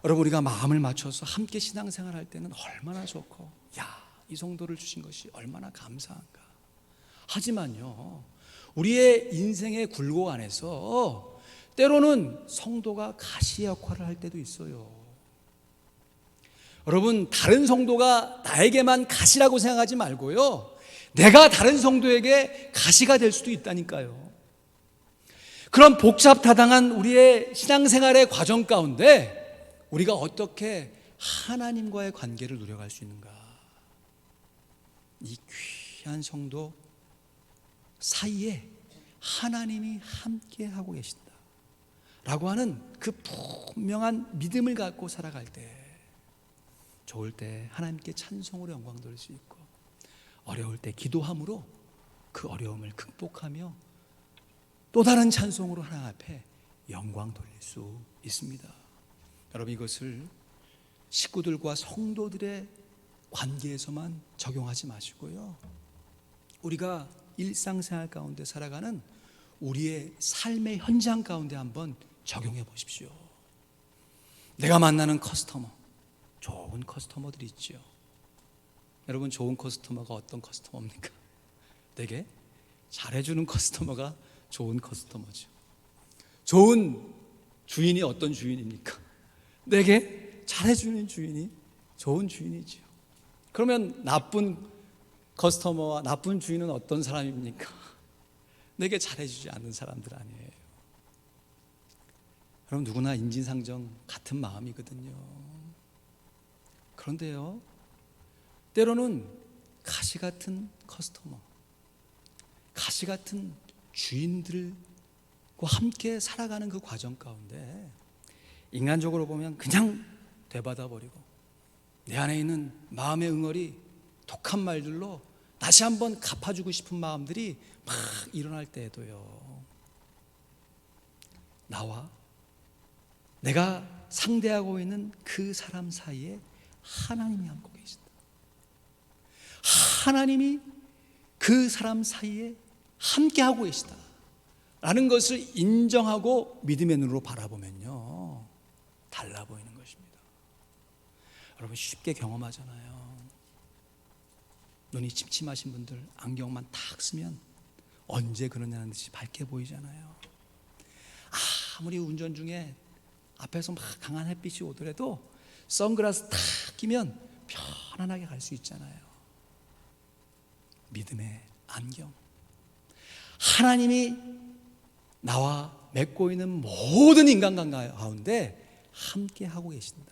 여러분, 우리가 마음을 맞춰서 함께 신앙생활할 때는 얼마나 좋고, 이 성도를 주신 것이 얼마나 감사한가. 하지만요, 우리의 인생의 굴곡 안에서 때로는 성도가 가시 역할을 할 때도 있어요. 여러분, 다른 성도가 나에게만 가시라고 생각하지 말고요, 내가 다른 성도에게 가시가 될 수도 있다니까요. 그런 복잡다당한 우리의 신앙생활의 과정 가운데 우리가 어떻게 하나님과의 관계를 누려갈 수 있는가? 이 귀한 성도 사이에 하나님이 함께 하고 계신다 라고 하는 그 분명한 믿음을 갖고 살아갈 때, 좋을 때 하나님께 찬송으로 영광 돌릴 수 있고, 어려울 때 기도함으로 그 어려움을 극복하며 또 다른 찬송으로 하나님 앞에 영광 돌릴 수 있습니다. 여러분, 이것을 식구들과 성도들의 관계에서만 적용하지 마시고요, 우리가 일상생활 가운데 살아가는 우리의 삶의 현장 가운데 한번 적용해 보십시오. 내가 만나는 커스터머, 좋은 커스터머들이 있죠. 여러분, 좋은 커스터머가 어떤 커스터머입니까? 되게 잘해주는 커스터머가 좋은 커스터머죠. 좋은 주인이 어떤 주인입니까? 내게 잘해주는 주인이 좋은 주인이죠. 그러면 나쁜 커스터머와 나쁜 주인은 어떤 사람입니까? 내게 잘해주지 않는 사람들 아니에요. 그럼 누구나 인지상정 같은 마음이거든요. 그런데요, 때로는 가시 같은 커스터머, 가시 같은 주인들과 함께 살아가는 그 과정 가운데 인간적으로 보면 그냥 되받아 버리고 내 안에 있는 마음의 응어리, 독한 말들로 다시 한번 갚아주고 싶은 마음들이 막 일어날 때에도요, 나와 내가 상대하고 있는 그 사람 사이에 하나님이 함께 계신다. 하나님이 그 사람 사이에 함께하고 계시다 라는 것을 인정하고 믿음의 눈으로 바라보면요, 달라 보이는 것입니다. 여러분, 쉽게 경험하잖아요. 눈이 침침하신 분들 안경만 탁 쓰면 언제 그러냐는 듯이 밝게 보이잖아요. 아무리 운전 중에 앞에서 막 강한 햇빛이 오더라도 선글라스 탁 끼면 편안하게 갈 수 있잖아요. 믿음의 안경, 하나님이 나와 맺고 있는 모든 인간관계 가운데 함께 하고 계신다.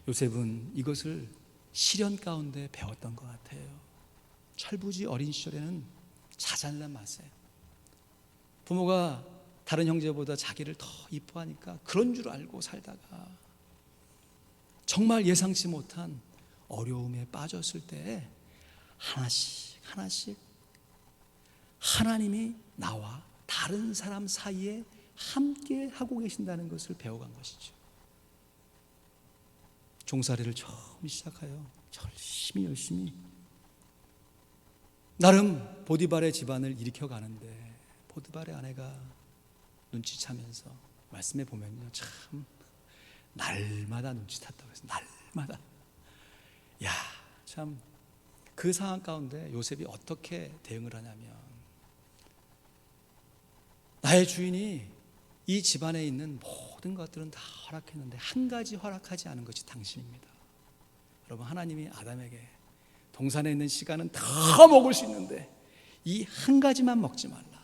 요셉은 이것을 시련 가운데 배웠던 것 같아요. 철부지 어린 시절에는 자잘한 맛에 부모가 다른 형제보다 자기를 더 이뻐하니까 그런 줄 알고 살다가 정말 예상치 못한 어려움에 빠졌을 때 하나씩 하나님이 나와 다른 사람 사이에 함께 하고 계신다는 것을 배워간 것이죠. 종살이를 처음 시작하여 열심히 나름 보디발의 집안을 일으켜 가는데 보디발의 아내가 눈치차면서 말씀해 보면요, 참 날마다 눈치탔다고 해서 날마다. 야, 참 그 상황 가운데 요셉이 어떻게 대응을 하냐면, 나의 주인이 이 집안에 있는 모든 것들은 다 허락했는데 한 가지 허락하지 않은 것이 당신입니다. 여러분, 하나님이 아담에게 동산에 있는 시간은 다 먹을 수 있는데 이 한 가지만 먹지 말라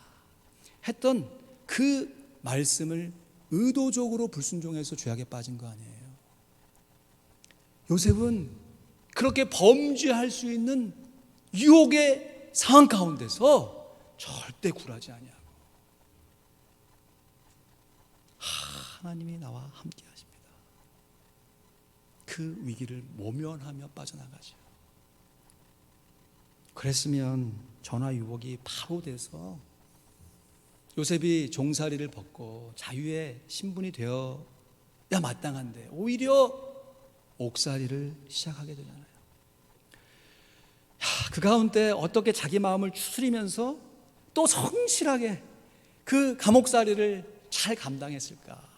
했던 그 말씀을 의도적으로 불순종해서 죄악에 빠진 거 아니에요. 요셉은 그렇게 범죄할 수 있는 유혹의 상황 가운데서 절대 굴하지 아니하고 하나님이 나와 함께 하십니다. 그 위기를 모면하며 빠져나가죠. 그랬으면 전화 유혹이 바로 돼서 요셉이 종살이를 벗고 자유의 신분이 되어야 마땅한데 오히려 옥살이를 시작하게 되잖아요. 그 가운데 어떻게 자기 마음을 추스리면서 또 성실하게 그 감옥살이를 잘 감당했을까?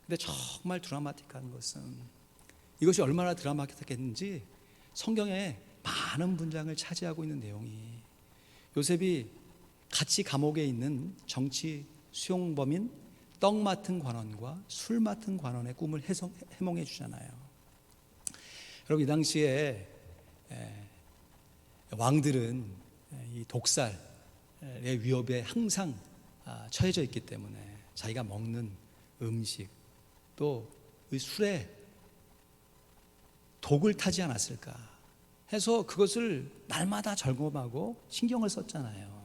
근데 정말 드라마틱한 것은, 이것이 얼마나 드라마틱했는지 성경에 많은 분장을 차지하고 있는 내용이, 요셉이 같이 감옥에 있는 정치 수용범인 떡 맡은 관원과 술 맡은 관원의 꿈을 해몽해 주잖아요. 여러분, 이 당시에 왕들은 이 독살의 위협에 항상 처해져 있기 때문에 자기가 먹는 음식 또 이 술에 독을 타지 않았을까 해서 그것을 날마다 점검하고 신경을 썼잖아요.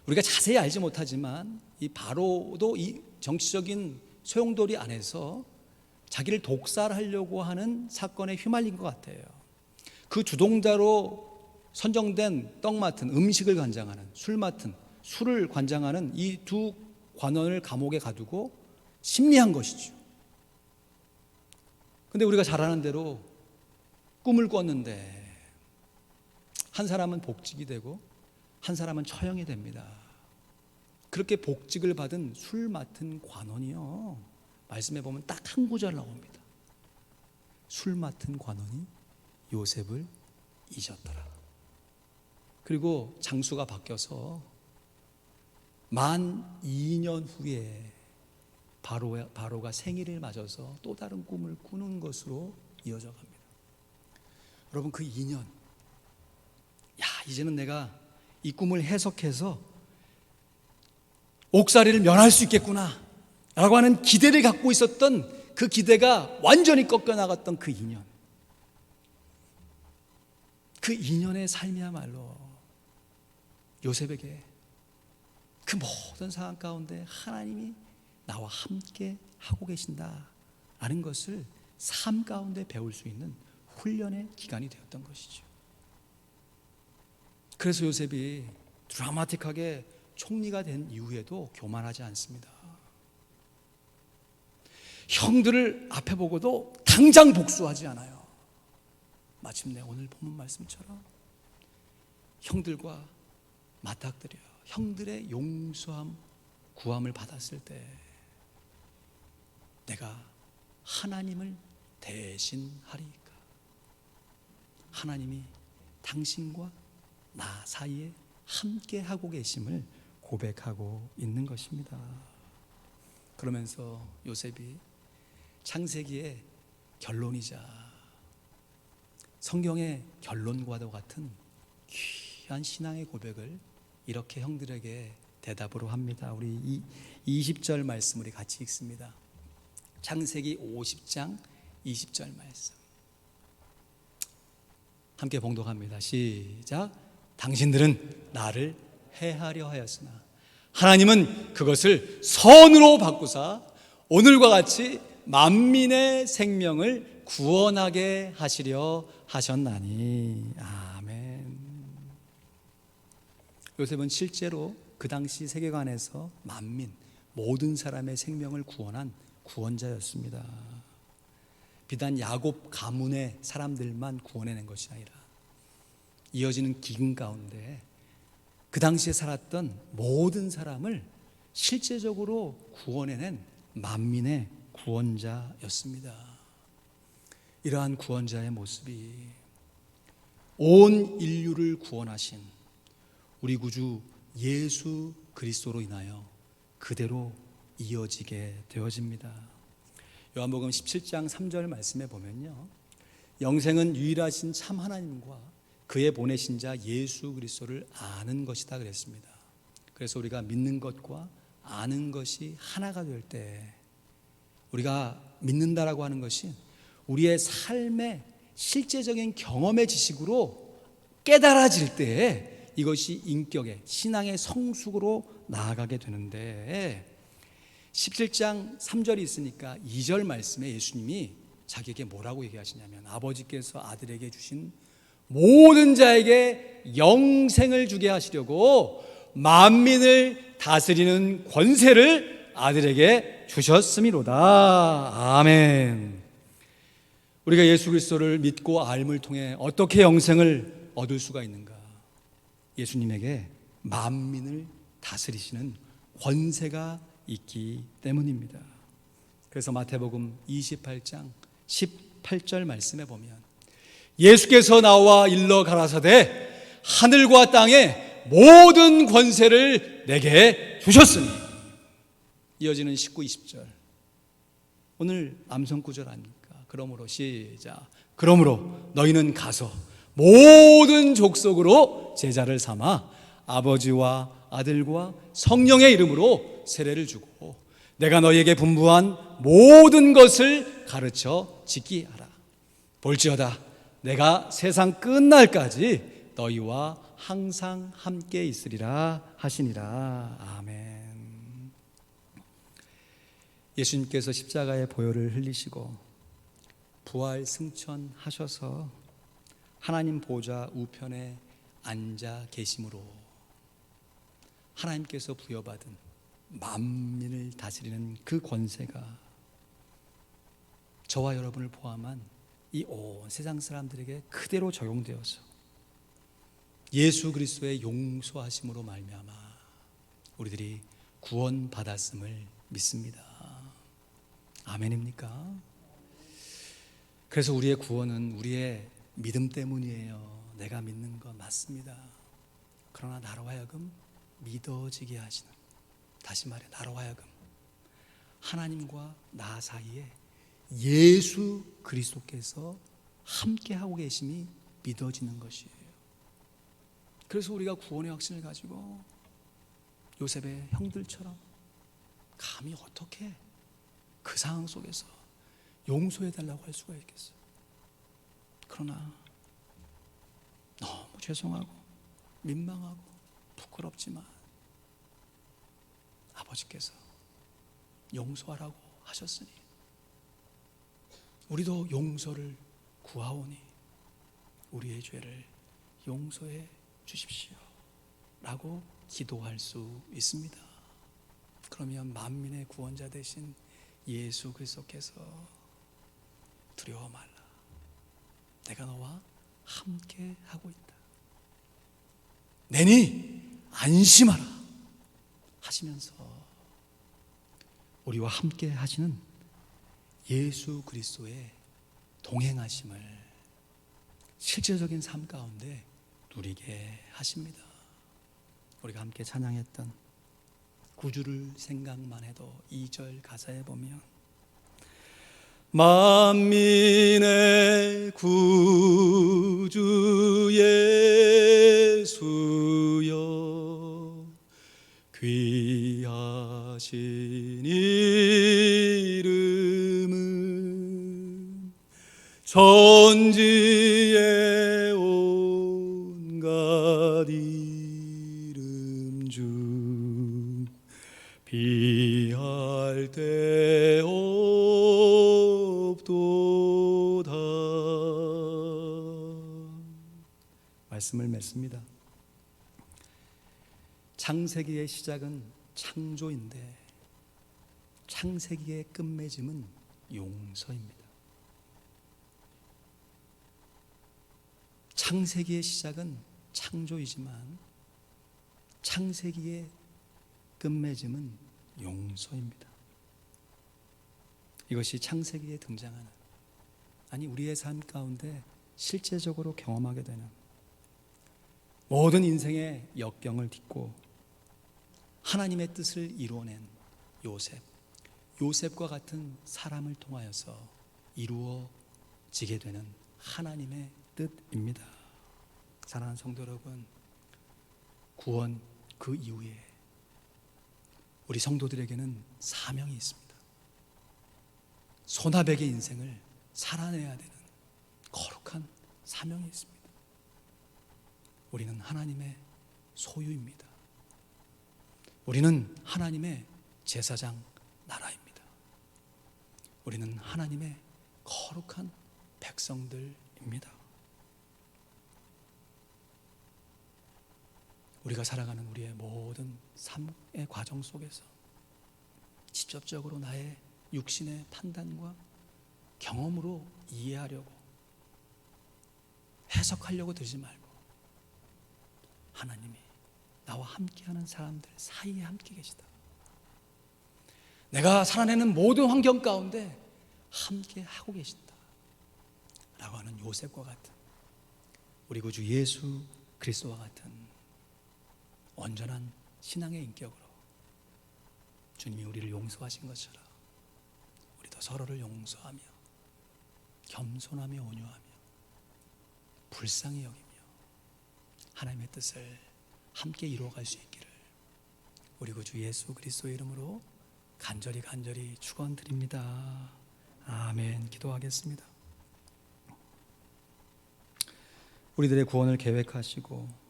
우리가 자세히 알지 못하지만 이 바로도 이 정치적인 소용돌이 안에서 자기를 독살하려고 하는 사건에 휘말린 것 같아요. 그 주동자로 선정된 떡 맡은 음식을 관장하는, 술 맡은 술을 관장하는 이 두 관원을 감옥에 가두고 심리한 것이죠. 근데 우리가 잘 아는 대로 꿈을 꿨는데 한 사람은 복직이 되고 한 사람은 처형이 됩니다. 그렇게 복직을 받은 술 맡은 관원이요, 말씀해 보면 딱 한 구절 나옵니다. 술 맡은 관원이 요셉을 잊었더라. 그리고 장수가 바뀌어서 만 2년 후에 바로가 생일을 맞아서 또 다른 꿈을 꾸는 것으로 이어져 갑니다. 여러분, 그 2년, 이제는 내가 이 꿈을 해석해서 옥살이를 면할 수 있겠구나 라고 하는 기대를 갖고 있었던 그 기대가 완전히 꺾여나갔던 그 2년, 그 2년의 삶이야말로 요셉에게 그 모든 상황 가운데 하나님이 나와 함께 하고 계신다라는 것을 삶 가운데 배울 수 있는 훈련의 기간이 되었던 것이죠. 그래서 요셉이 드라마틱하게 총리가 된 이후에도 교만하지 않습니다. 형들을 앞에 보고도 당장 복수하지 않아요. 마침내 오늘 본문 말씀처럼 형들과 맞닥뜨려 형들의 용서함, 구함을 받았을 때 내가 하나님을 대신하리이까? 하나님이 당신과 나 사이에 함께 하고 계심을 고백하고 있는 것입니다. 그러면서 요셉이 창세기의 결론이자 성경의 결론과도 같은 귀한 신앙의 고백을 이렇게 형들에게 대답으로 합니다. 우리 20절 말씀 우리 같이 읽습니다. 창세기 50장 20절 말씀 함께 봉독합니다. 시작. 당신들은 나를 해하려 하였으나 하나님은 그것을 선으로 바꾸사 오늘과 같이 만민의 생명을 구원하게 하시려 하셨나니. 아멘. 요셉은 실제로 그 당시 세계관에서 만민, 모든 사람의 생명을 구원한 구원자였습니다. 비단 야곱 가문의 사람들만 구원해낸 것이 아니라 이어지는 기근 가운데 그 당시에 살았던 모든 사람을 실제적으로 구원해낸 만민의 구원자였습니다. 이러한 구원자의 모습이 온 인류를 구원하신 우리 구주 예수 그리스도로 인하여 그대로 이어지게 되어집니다. 요한복음 17장 3절 말씀에 보면요, 영생은 유일하신 참 하나님과 그의 보내신 자 예수 그리스도를 아는 것이다 그랬습니다. 그래서 우리가 믿는 것과 아는 것이 하나가 될 때, 우리가 믿는다라고 하는 것이 우리의 삶의 실제적인 경험의 지식으로 깨달아질 때 이것이 인격의 신앙의 성숙으로 나아가게 되는데, 17장 3절이 있으니까 2절 말씀에 예수님이 자기에게 뭐라고 얘기하시냐면, 아버지께서 아들에게 주신 모든 자에게 영생을 주게 하시려고 만민을 다스리는 권세를 아들에게 주셨음이로다. 아멘. 우리가 예수 그리스도를 믿고 알물 통해 어떻게 영생을 얻을 수가 있는가? 예수님에게 만민을 다스리시는 권세가 있기 때문입니다. 그래서 마태복음 28장 18절 말씀에 보면, 예수께서 나와 일러 가라사대 하늘과 땅의 모든 권세를 내게 주셨으니. 이어지는 19, 20절 오늘 암송 구절 아닙니까? 그러므로 시작. 그러므로 너희는 가서 모든 족속으로 제자를 삼아 아버지와 아들과 성령의 이름으로 세례를 주고 내가 너희에게 분부한 모든 것을 가르쳐 지키게 하라. 볼지어다 내가 세상 끝날까지 너희와 항상 함께 있으리라 하시니라. 아멘. 예수님께서 십자가의 보혈을 흘리시고 부활 승천하셔서 하나님 보좌 우편에 앉아 계심으로 하나님께서 부여받은 만민을 다스리는 그 권세가 저와 여러분을 포함한 이 온 세상 사람들에게 그대로 적용되어서 예수 그리스도의 용서하심으로 말미암아 우리들이 구원받았음을 믿습니다. 아멘입니까? 그래서 우리의 구원은 우리의 믿음 때문이에요. 내가 믿는 거 맞습니다. 그러나 나로 하여금 믿어지게 하시는, 다시 말해 나로 하여금 하나님과 나 사이에 예수 그리스도께서 함께하고 계심이 믿어지는 것이에요. 그래서 우리가 구원의 확신을 가지고 요셉의 형들처럼 감히 어떻게 그 상황 속에서 용서해달라고 할 수가 있겠어요. 그러나 너무 죄송하고 민망하고 부끄럽지만 아버지께서 용서하라고 하셨으니 우리도 용서를 구하오니 우리의 죄를 용서해 주십시오 라고 기도할 수 있습니다. 그러면 만민의 구원자 되신 예수 그리스도께서 두려워 말라, 내가 너와 함께 하고 있다, 내니 안심하라 하시면서 우리와 함께 하시는 예수 그리스도의 동행하심을 실제적인 삶 가운데 누리게 하십니다. 우리가 함께 찬양했던 구주를 생각만 해도 2절 가사에 보면 만민의 구주 예수여 귀하신 이름은 천지의 온갖 이름 중 비할 데 없도다. 말씀을 맺습니다. 창세기의 시작은 창조인데 창세기의 끝맺음은 용서입니다. 창세기의 시작은 창조이지만 창세기의 끝맺음은 용서입니다. 이것이 창세기에 등장하는, 아니 우리의 삶 가운데 실제적으로 경험하게 되는 모든 인생의 역경을 딛고 하나님의 뜻을 이루어낸 요셉과 같은 사람을 통하여서 이루어지게 되는 하나님의 뜻입니다. 사랑하는 성도 여러분, 구원 그 이후에 우리 성도들에게는 사명이 있습니다. 소나백의 인생을 살아내야 되는 거룩한 사명이 있습니다. 우리는 하나님의 소유입니다. 우리는 하나님의 제사장 나라입니다. 우리는 하나님의 거룩한 백성들입니다. 우리가 살아가는 우리의 모든 삶의 과정 속에서 직접적으로 나의 육신의 판단과 경험으로 이해하려고, 해석하려고 들지 말고 하나님이 나와 함께하는 사람들 사이에 함께 계시다, 내가 살아내는 모든 환경 가운데 함께 하고 계신다 라고 하는 요셉과 같은, 우리 구주 예수 그리스도와 같은 온전한 신앙의 인격으로 주님이 우리를 용서하신 것처럼 우리도 서로를 용서하며 겸손하며 온유하며 불쌍히 여기며 하나님의 뜻을 함께 이루어갈 수 있기를 우리 구주 예수 그리스도의 이름으로 간절히 축원드립니다. 아멘. 기도하겠습니다. 우리들의 구원을 계획하시고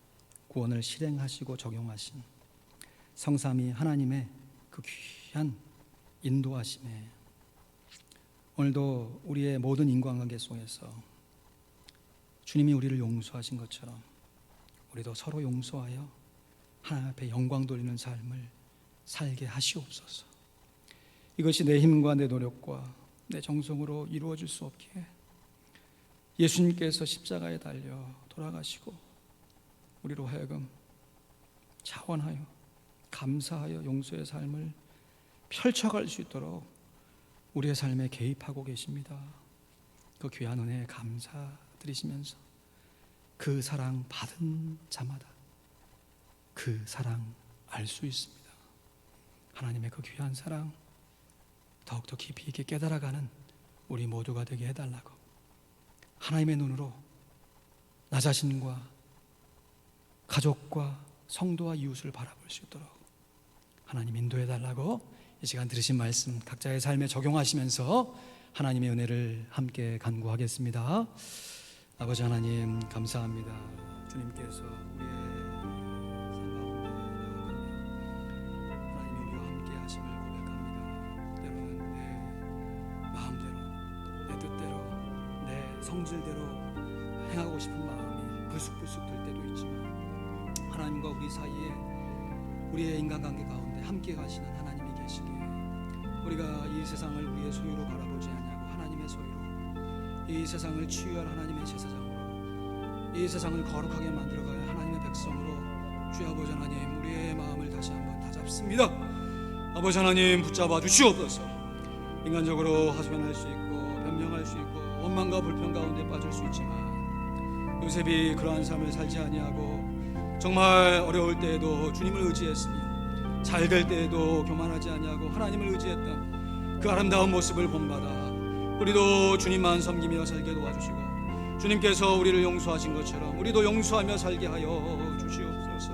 구원을 실행하시고 적용하신 성삼위 하나님의 그 귀한 인도하심에 오늘도 우리의 모든 인간관계 속에서 주님이 우리를 용서하신 것처럼 우리도 서로 용서하여 하나님 앞에 영광 돌리는 삶을 살게 하시옵소서. 이것이 내 힘과 내 노력과 내 정성으로 이루어질 수 없기에 예수님께서 십자가에 달려 돌아가시고 우리로 하여금 차원하여 감사하여 용서의 삶을 펼쳐갈 수 있도록 우리의 삶에 개입하고 계십니다. 그 귀한 은혜에 감사드리시면서 그 사랑 받은 자마다 그 사랑 알 수 있습니다. 하나님의 그 귀한 사랑 더욱더 깊이 있게 깨달아가는 우리 모두가 되게 해달라고, 하나님의 눈으로 나 자신과 가족과 성도와 이웃을 바라볼 수 있도록 하나님 인도해달라고 이 시간 들으신 말씀 각자의 삶에 적용하시면서 하나님의 은혜를 함께 간구하겠습니다. 아버지 하나님 감사합니다. 주님께서 우리의 삶 가운데 하나님이 우리와 함께 하심을 고백합니다. 때로는 내 마음대로, 내 뜻대로, 내 성질대로 행하고 싶은 마음이 불쑥불쑥 들 때도 있지만 하나님과 우리 사이에 우리의 인간관계 가운데 함께 가시는 하나님이 계시기에 우리가 이 세상을 우리의 소유로 바라보지 않냐고 하나님의 소유로, 이 세상을 치유할 하나님의 제사장으로, 이 세상을 거룩하게 만들어갈 하나님의 백성으로 주 아버지 하나님 우리의 마음을 다시 한번 다잡습니다. 아버지 하나님 붙잡아 주시옵소서. 인간적으로 하소연할 수 있고 변명할 수 있고 원망과 불평 가운데 빠질 수 있지만 요셉이 그러한 삶을 살지 아니하고 정말 어려울 때에도 주님을 의지했으며 잘 될 때에도 교만하지 아니하고 하나님을 의지했던 그 아름다운 모습을 본받아 우리도 주님만 섬기며 살게 도와주시고 주님께서 우리를 용서하신 것처럼 우리도 용서하며 살게 하여 주시옵소서.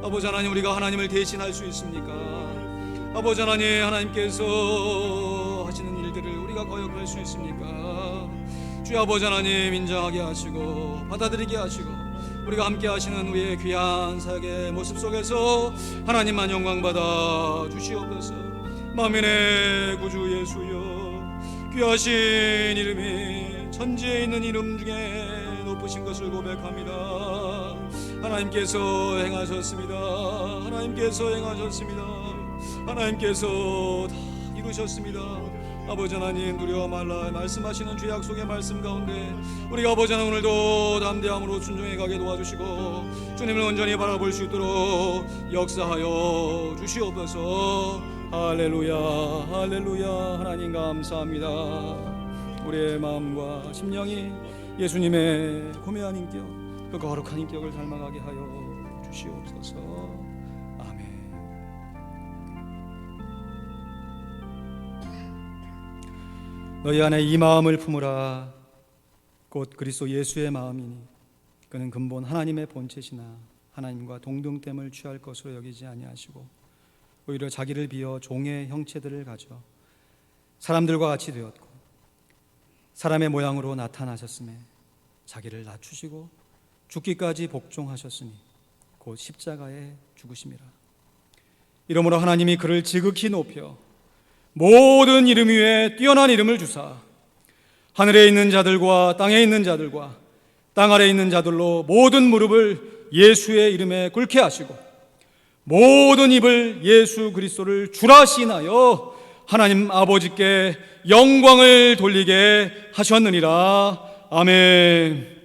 아버지 하나님, 우리가 하나님을 대신할 수 있습니까? 아버지 하나님, 하나님께서 하시는 일들을 우리가 거역할 수 있습니까? 주 아버지 하나님, 인정하게 하시고 받아들이게 하시고 우리가 함께 하시는 우리의 귀한 사역의 모습 속에서 하나님만 영광받아 주시옵소서. 만민의 구주 예수여, 귀하신 이름이 천지에 있는 이름 중에 높으신 것을 고백합니다. 하나님께서 행하셨습니다. 하나님께서 행하셨습니다. 하나님께서 다 이루셨습니다. 아버지 하나님, 두려워 말라 말씀하시는 주 약속의 말씀 가운데 우리가 아버지 하나님 오늘도 담대함으로 순종해 가게 도와주시고 주님을 온전히 바라볼 수 있도록 역사하여 주시옵소서. 할렐루야, 할렐루야. 하나님 감사합니다. 우리의 마음과 심령이 예수님의 고매한 인격, 그 거룩한 인격을 닮아가게 하여 주시옵소서. 아멘. 너희 안에 이 마음을 품으라. 곧 그리스도 예수의 마음이니 그는 근본 하나님의 본체시나 하나님과 동등됨을 취할 것으로 여기지 아니하시고 오히려 자기를 비어 종의 형체들을 가져 사람들과 같이 되었고 사람의 모양으로 나타나셨음에 자기를 낮추시고 죽기까지 복종하셨으니 곧 십자가에 죽으심이라. 이러므로 하나님이 그를 지극히 높여 모든 이름 위에 뛰어난 이름을 주사 하늘에 있는 자들과 땅에 있는 자들과 땅 아래 있는 자들로 모든 무릎을 예수의 이름에 꿇게 하시고 모든 입을 예수 그리스도를 주라 시인하여 하나님 아버지께 영광을 돌리게 하셨느니라. 아멘.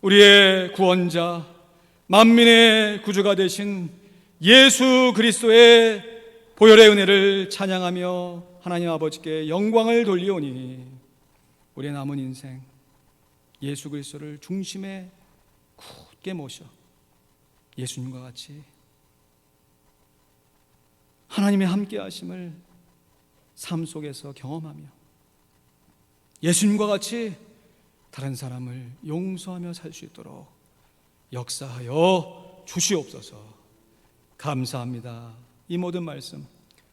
우리의 구원자 만민의 구주가 되신 예수 그리스도의 보혈의 은혜를 찬양하며 하나님 아버지께 영광을 돌리오니 우리의 남은 인생 예수 그리스도를 중심에 굳게 모셔 예수님과 같이 하나님의 함께 하심을 삶 속에서 경험하며 예수님과 같이 다른 사람을 용서하며 살 수 있도록 역사하여 주시옵소서. 감사합니다. 이 모든 말씀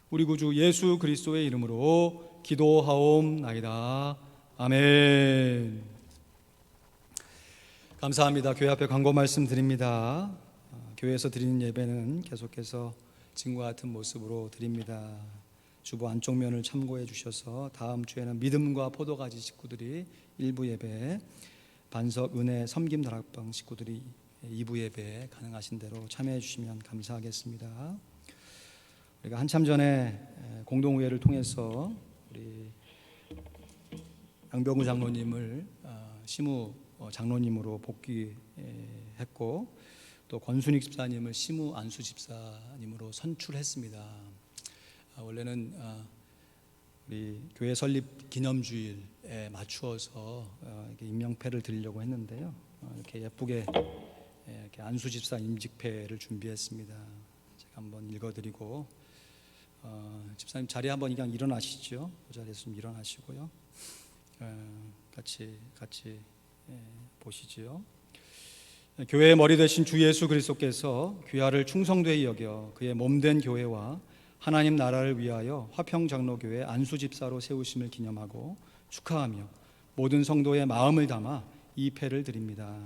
우리 구주 예수 그리스도의 이름으로 기도하옵나이다. 아멘. 감사합니다. 교회 앞에 광고 말씀 드립니다. 교회에서 드리는 예배는 계속해서 지금과 같은 모습으로 드립니다. 주보 안쪽 면을 참고해 주셔서 다음 주에는 믿음과 포도가지 식구들이 1부 예배, 반석 은혜 섬김 다락방 식구들이 2부 예배 가능하신 대로 참여해 주시면 감사하겠습니다. 우리가 한참 전에 공동의회를 통해서 우리 양병우 장로님을 시무 장로님으로 복귀했고 또 권순익 집사님을 시무 안수 집사님으로 선출했습니다. 원래는 우리 교회 설립 기념주일에 맞추어서 이렇게 임명패를 드리려고 했는데요. 이렇게 예쁘게 이렇게 안수 집사 임직패를 준비했습니다. 제가 한번 읽어드리고 집사님 자리에 한번 그냥 일어나시죠. 그 자리에서 좀 일어나시고요. 같이 보시지요. 교회의 머리 되신 주 예수 그리스도께서 귀하를 충성되이 여겨 그의 몸된 교회와 하나님 나라를 위하여 화평장로교회 안수집사로 세우심을 기념하고 축하하며 모든 성도의 마음을 담아 이 패를 드립니다.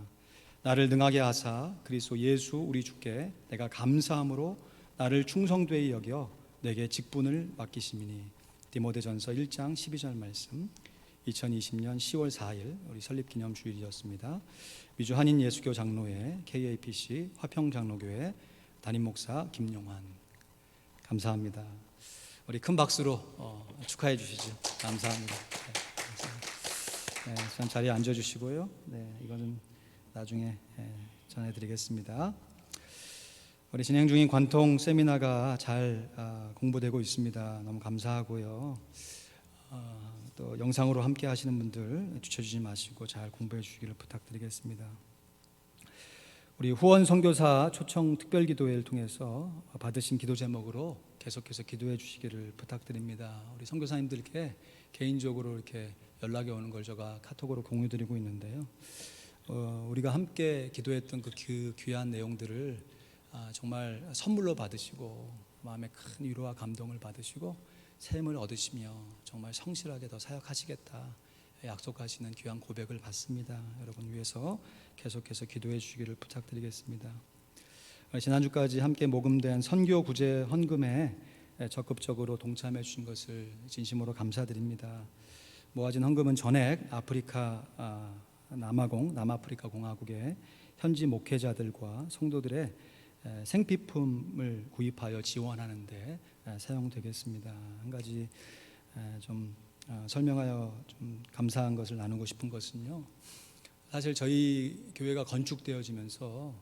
나를 능하게 하사 그리스도 예수 우리 주께 내가 감사함으로 나를 충성되이 여겨 내게 직분을 맡기심이니. 디모데전서 1장 12절 말씀. 2020년 10월 4일 우리 설립기념주일이었습니다. 미주 한인 예수교 장로회 KAPC 화평장로교회 담임목사 김용환. 감사합니다. 우리 큰 박수로 축하해 주시죠. 감사합니다. 네, 감사합니다. 자리에 앉아주시고요. 네, 이거는 나중에 전해드리겠습니다. 우리 진행 중인 관통 세미나가 잘 공부되고 있습니다. 너무 감사하고요. 또 영상으로 함께 하시는 분들 주저주지 마시고 잘 공부해 주시기를 부탁드리겠습니다. 우리 후원 선교사 초청 특별기도회를 통해서 받으신 기도 제목으로 계속해서 기도해 주시기를 부탁드립니다. 우리 선교사님들께 개인적으로 이렇게 연락이 오는 걸 제가 카톡으로 공유드리고 있는데요. 우리가 함께 기도했던 그 귀한 내용들을 정말 선물로 받으시고 마음에 큰 위로와 감동을 받으시고 샘을 얻으시며 정말 성실하게 더 사역하시겠다 약속하시는 귀한 고백을 받습니다. 여러분 위해서 계속해서 기도해 주시기를 부탁드리겠습니다. 지난주까지 함께 모금된 선교 구제 헌금에 적극적으로 동참해 주신 것을 진심으로 감사드립니다. 모아진 헌금은 전액 아프리카 남아프리카 공화국의 현지 목회자들과 성도들의 생필품을 구입하여 지원하는 데 사용되겠습니다. 한 가지 좀 설명하여 좀 감사한 것을 나누고 싶은 것은요, 사실 저희 교회가 건축되어지면서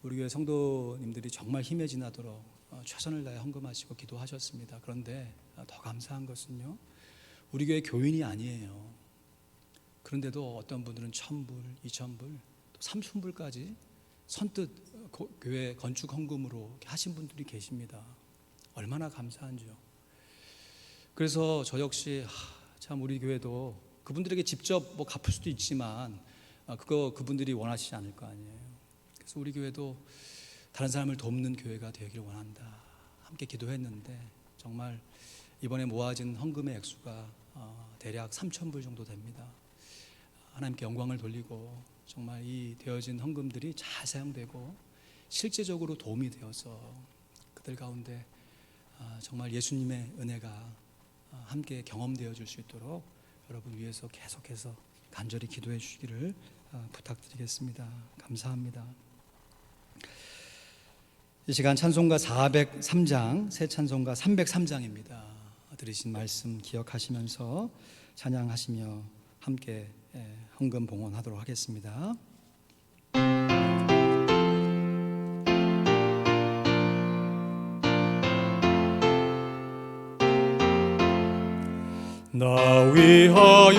우리 교회 성도님들이 정말 힘에 지나도록 최선을 다해 헌금하시고 기도하셨습니다. 그런데 더 감사한 것은요, 우리 교회 교인이 아니에요. 그런데도 어떤 분들은 1,000불, 2,000불, 또 3,000불까지 선뜻 교회 건축 헌금으로 하신 분들이 계십니다. 얼마나 감사한지요. 그래서 저 역시 참 우리 교회도 그분들에게 직접 뭐 갚을 수도 있지만 그분들이 원하시지 않을 거 아니에요. 그래서 우리 교회도 다른 사람을 돕는 교회가 되기를 원한다. 함께 기도했는데 정말 이번에 모아진 헌금의 액수가 대략 3,000불 정도 됩니다. 하나님께 영광을 돌리고 정말 이 되어진 헌금들이 잘 사용되고 실제적으로 도움이 되어서 그들 가운데 정말 예수님의 은혜가 함께 경험되어 줄 수 있도록 여러분 위해서 계속해서 간절히 기도해 주시기를 부탁드리겠습니다. 감사합니다. 이 시간 찬송가 403장, 새 찬송가 303장입니다. 들으신 말씀 기억하시면서 찬양하시며 함께 헌금 봉헌하도록 하겠습니다. 나 위하여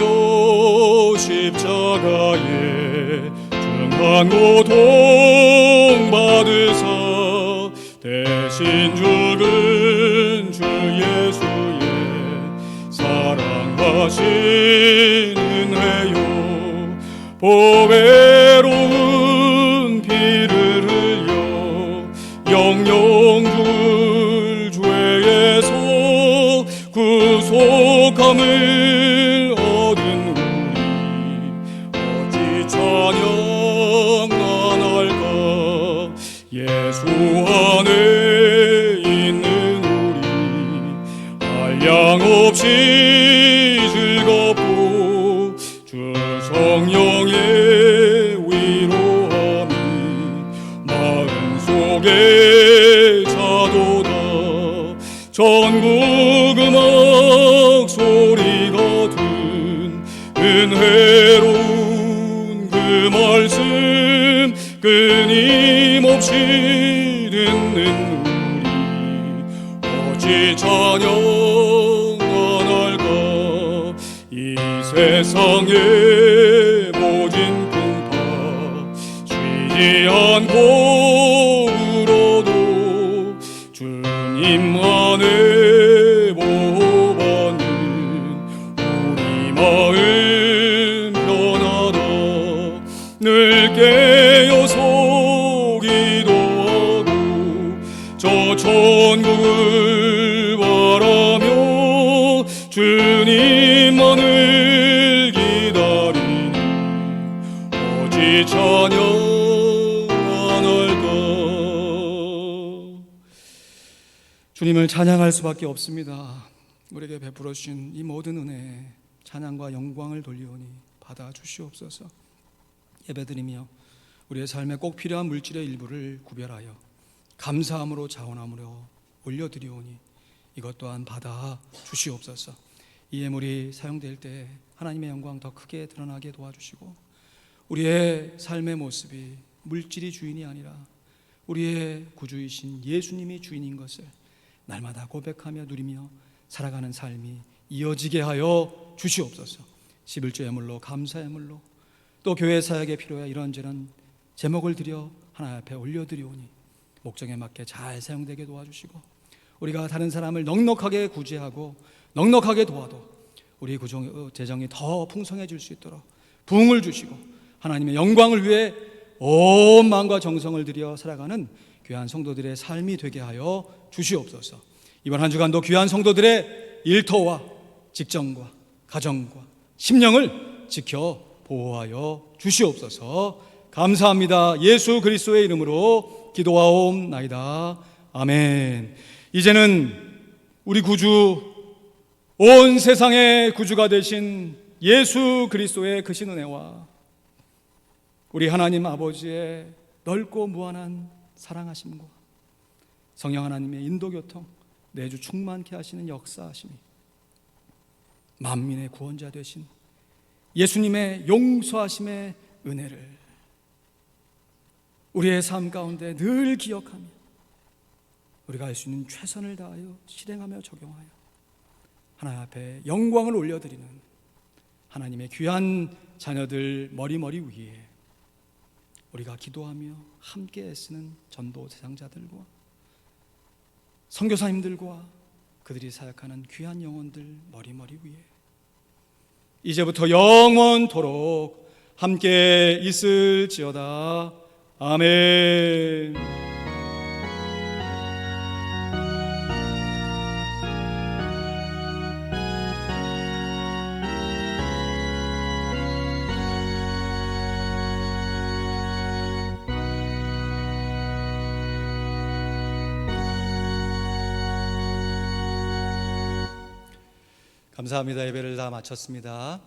십자가에 중한 고통 받으사 대신 죽은 주 예수의 사랑하신 은혜요 보배로운 피를 흘려 영영 줄 죄에서 구속함을 얻은 우리 어찌 찬양하날까 예수 안에 있는 우리 한량없이 즐겁고 주 성령의 위로함이 마음 속에 차도다 전국 음악 소리가 든 은혜로운 그 말씀 끊임없이 듣는 우리 어찌 찬양하날까 이 세상의 모진 풍파 쉬지 않고 울어도 주님 안에 보호받는 우리 마음 편하다 늘 깨어서 기도하고 저 천국을 바라며 주님만을 기다리니 어찌 찬양하날까. 주님을 찬양할 수밖에 없습니다. 우리에게 베풀어 주신 이 모든 은혜 찬양과 영광을 돌리오니 받아 주시옵소서. 예배드리며 우리의 삶에 꼭 필요한 물질의 일부를 구별하여 감사함으로 자원함으로 올려드리오니 이것 또한 받아 주시옵소서. 이 예물이 사용될 때 하나님의 영광 더 크게 드러나게 도와주시고 우리의 삶의 모습이 물질이 주인이 아니라 우리의 구주이신 예수님이 주인인 것을 날마다 고백하며 누리며 살아가는 삶이 이어지게 하여 주시옵소서. 11조 예물로 감사 예물로 또 교회 사역에 필요해 이런저런 제목을 드려 하나님 앞에 올려드리오니 목적에 맞게 잘 사용되게 도와주시고 우리가 다른 사람을 넉넉하게 구제하고 넉넉하게 도와도 우리 재정이 더 풍성해질 수 있도록 부흥을 주시고 하나님의 영광을 위해 온 마음과 정성을 들여 살아가는 귀한 성도들의 삶이 되게 하여 주시옵소서. 이번 한 주간도 귀한 성도들의 일터와 직장과 가정과 심령을 지켜 보호하여 주시옵소서. 감사합니다. 예수 그리스도의 이름으로 기도하옵나이다. 아멘. 이제는 우리 구주 온 세상의 구주가 되신 예수 그리스도의 크신 은혜와 우리 하나님 아버지의 넓고 무한한 사랑하심과 성령 하나님의 인도교통 내주 충만케 하시는 역사하심이 만민의 구원자 되신 예수님의 용서하심의 은혜를 우리의 삶 가운데 늘 기억하며 우리가 할 수 있는 최선을 다하여 실행하며 적용하여 하나님 앞에 영광을 올려드리는 하나님의 귀한 자녀들 머리머리 위에 우리가 기도하며 함께 애쓰는 전도 대상자들과 선교사님들과 그들이 사역하는 귀한 영혼들 머리머리 위에 이제부터 영원토록 함께 있을지어다. 아멘. 감사합니다. 예배를 다 마쳤습니다.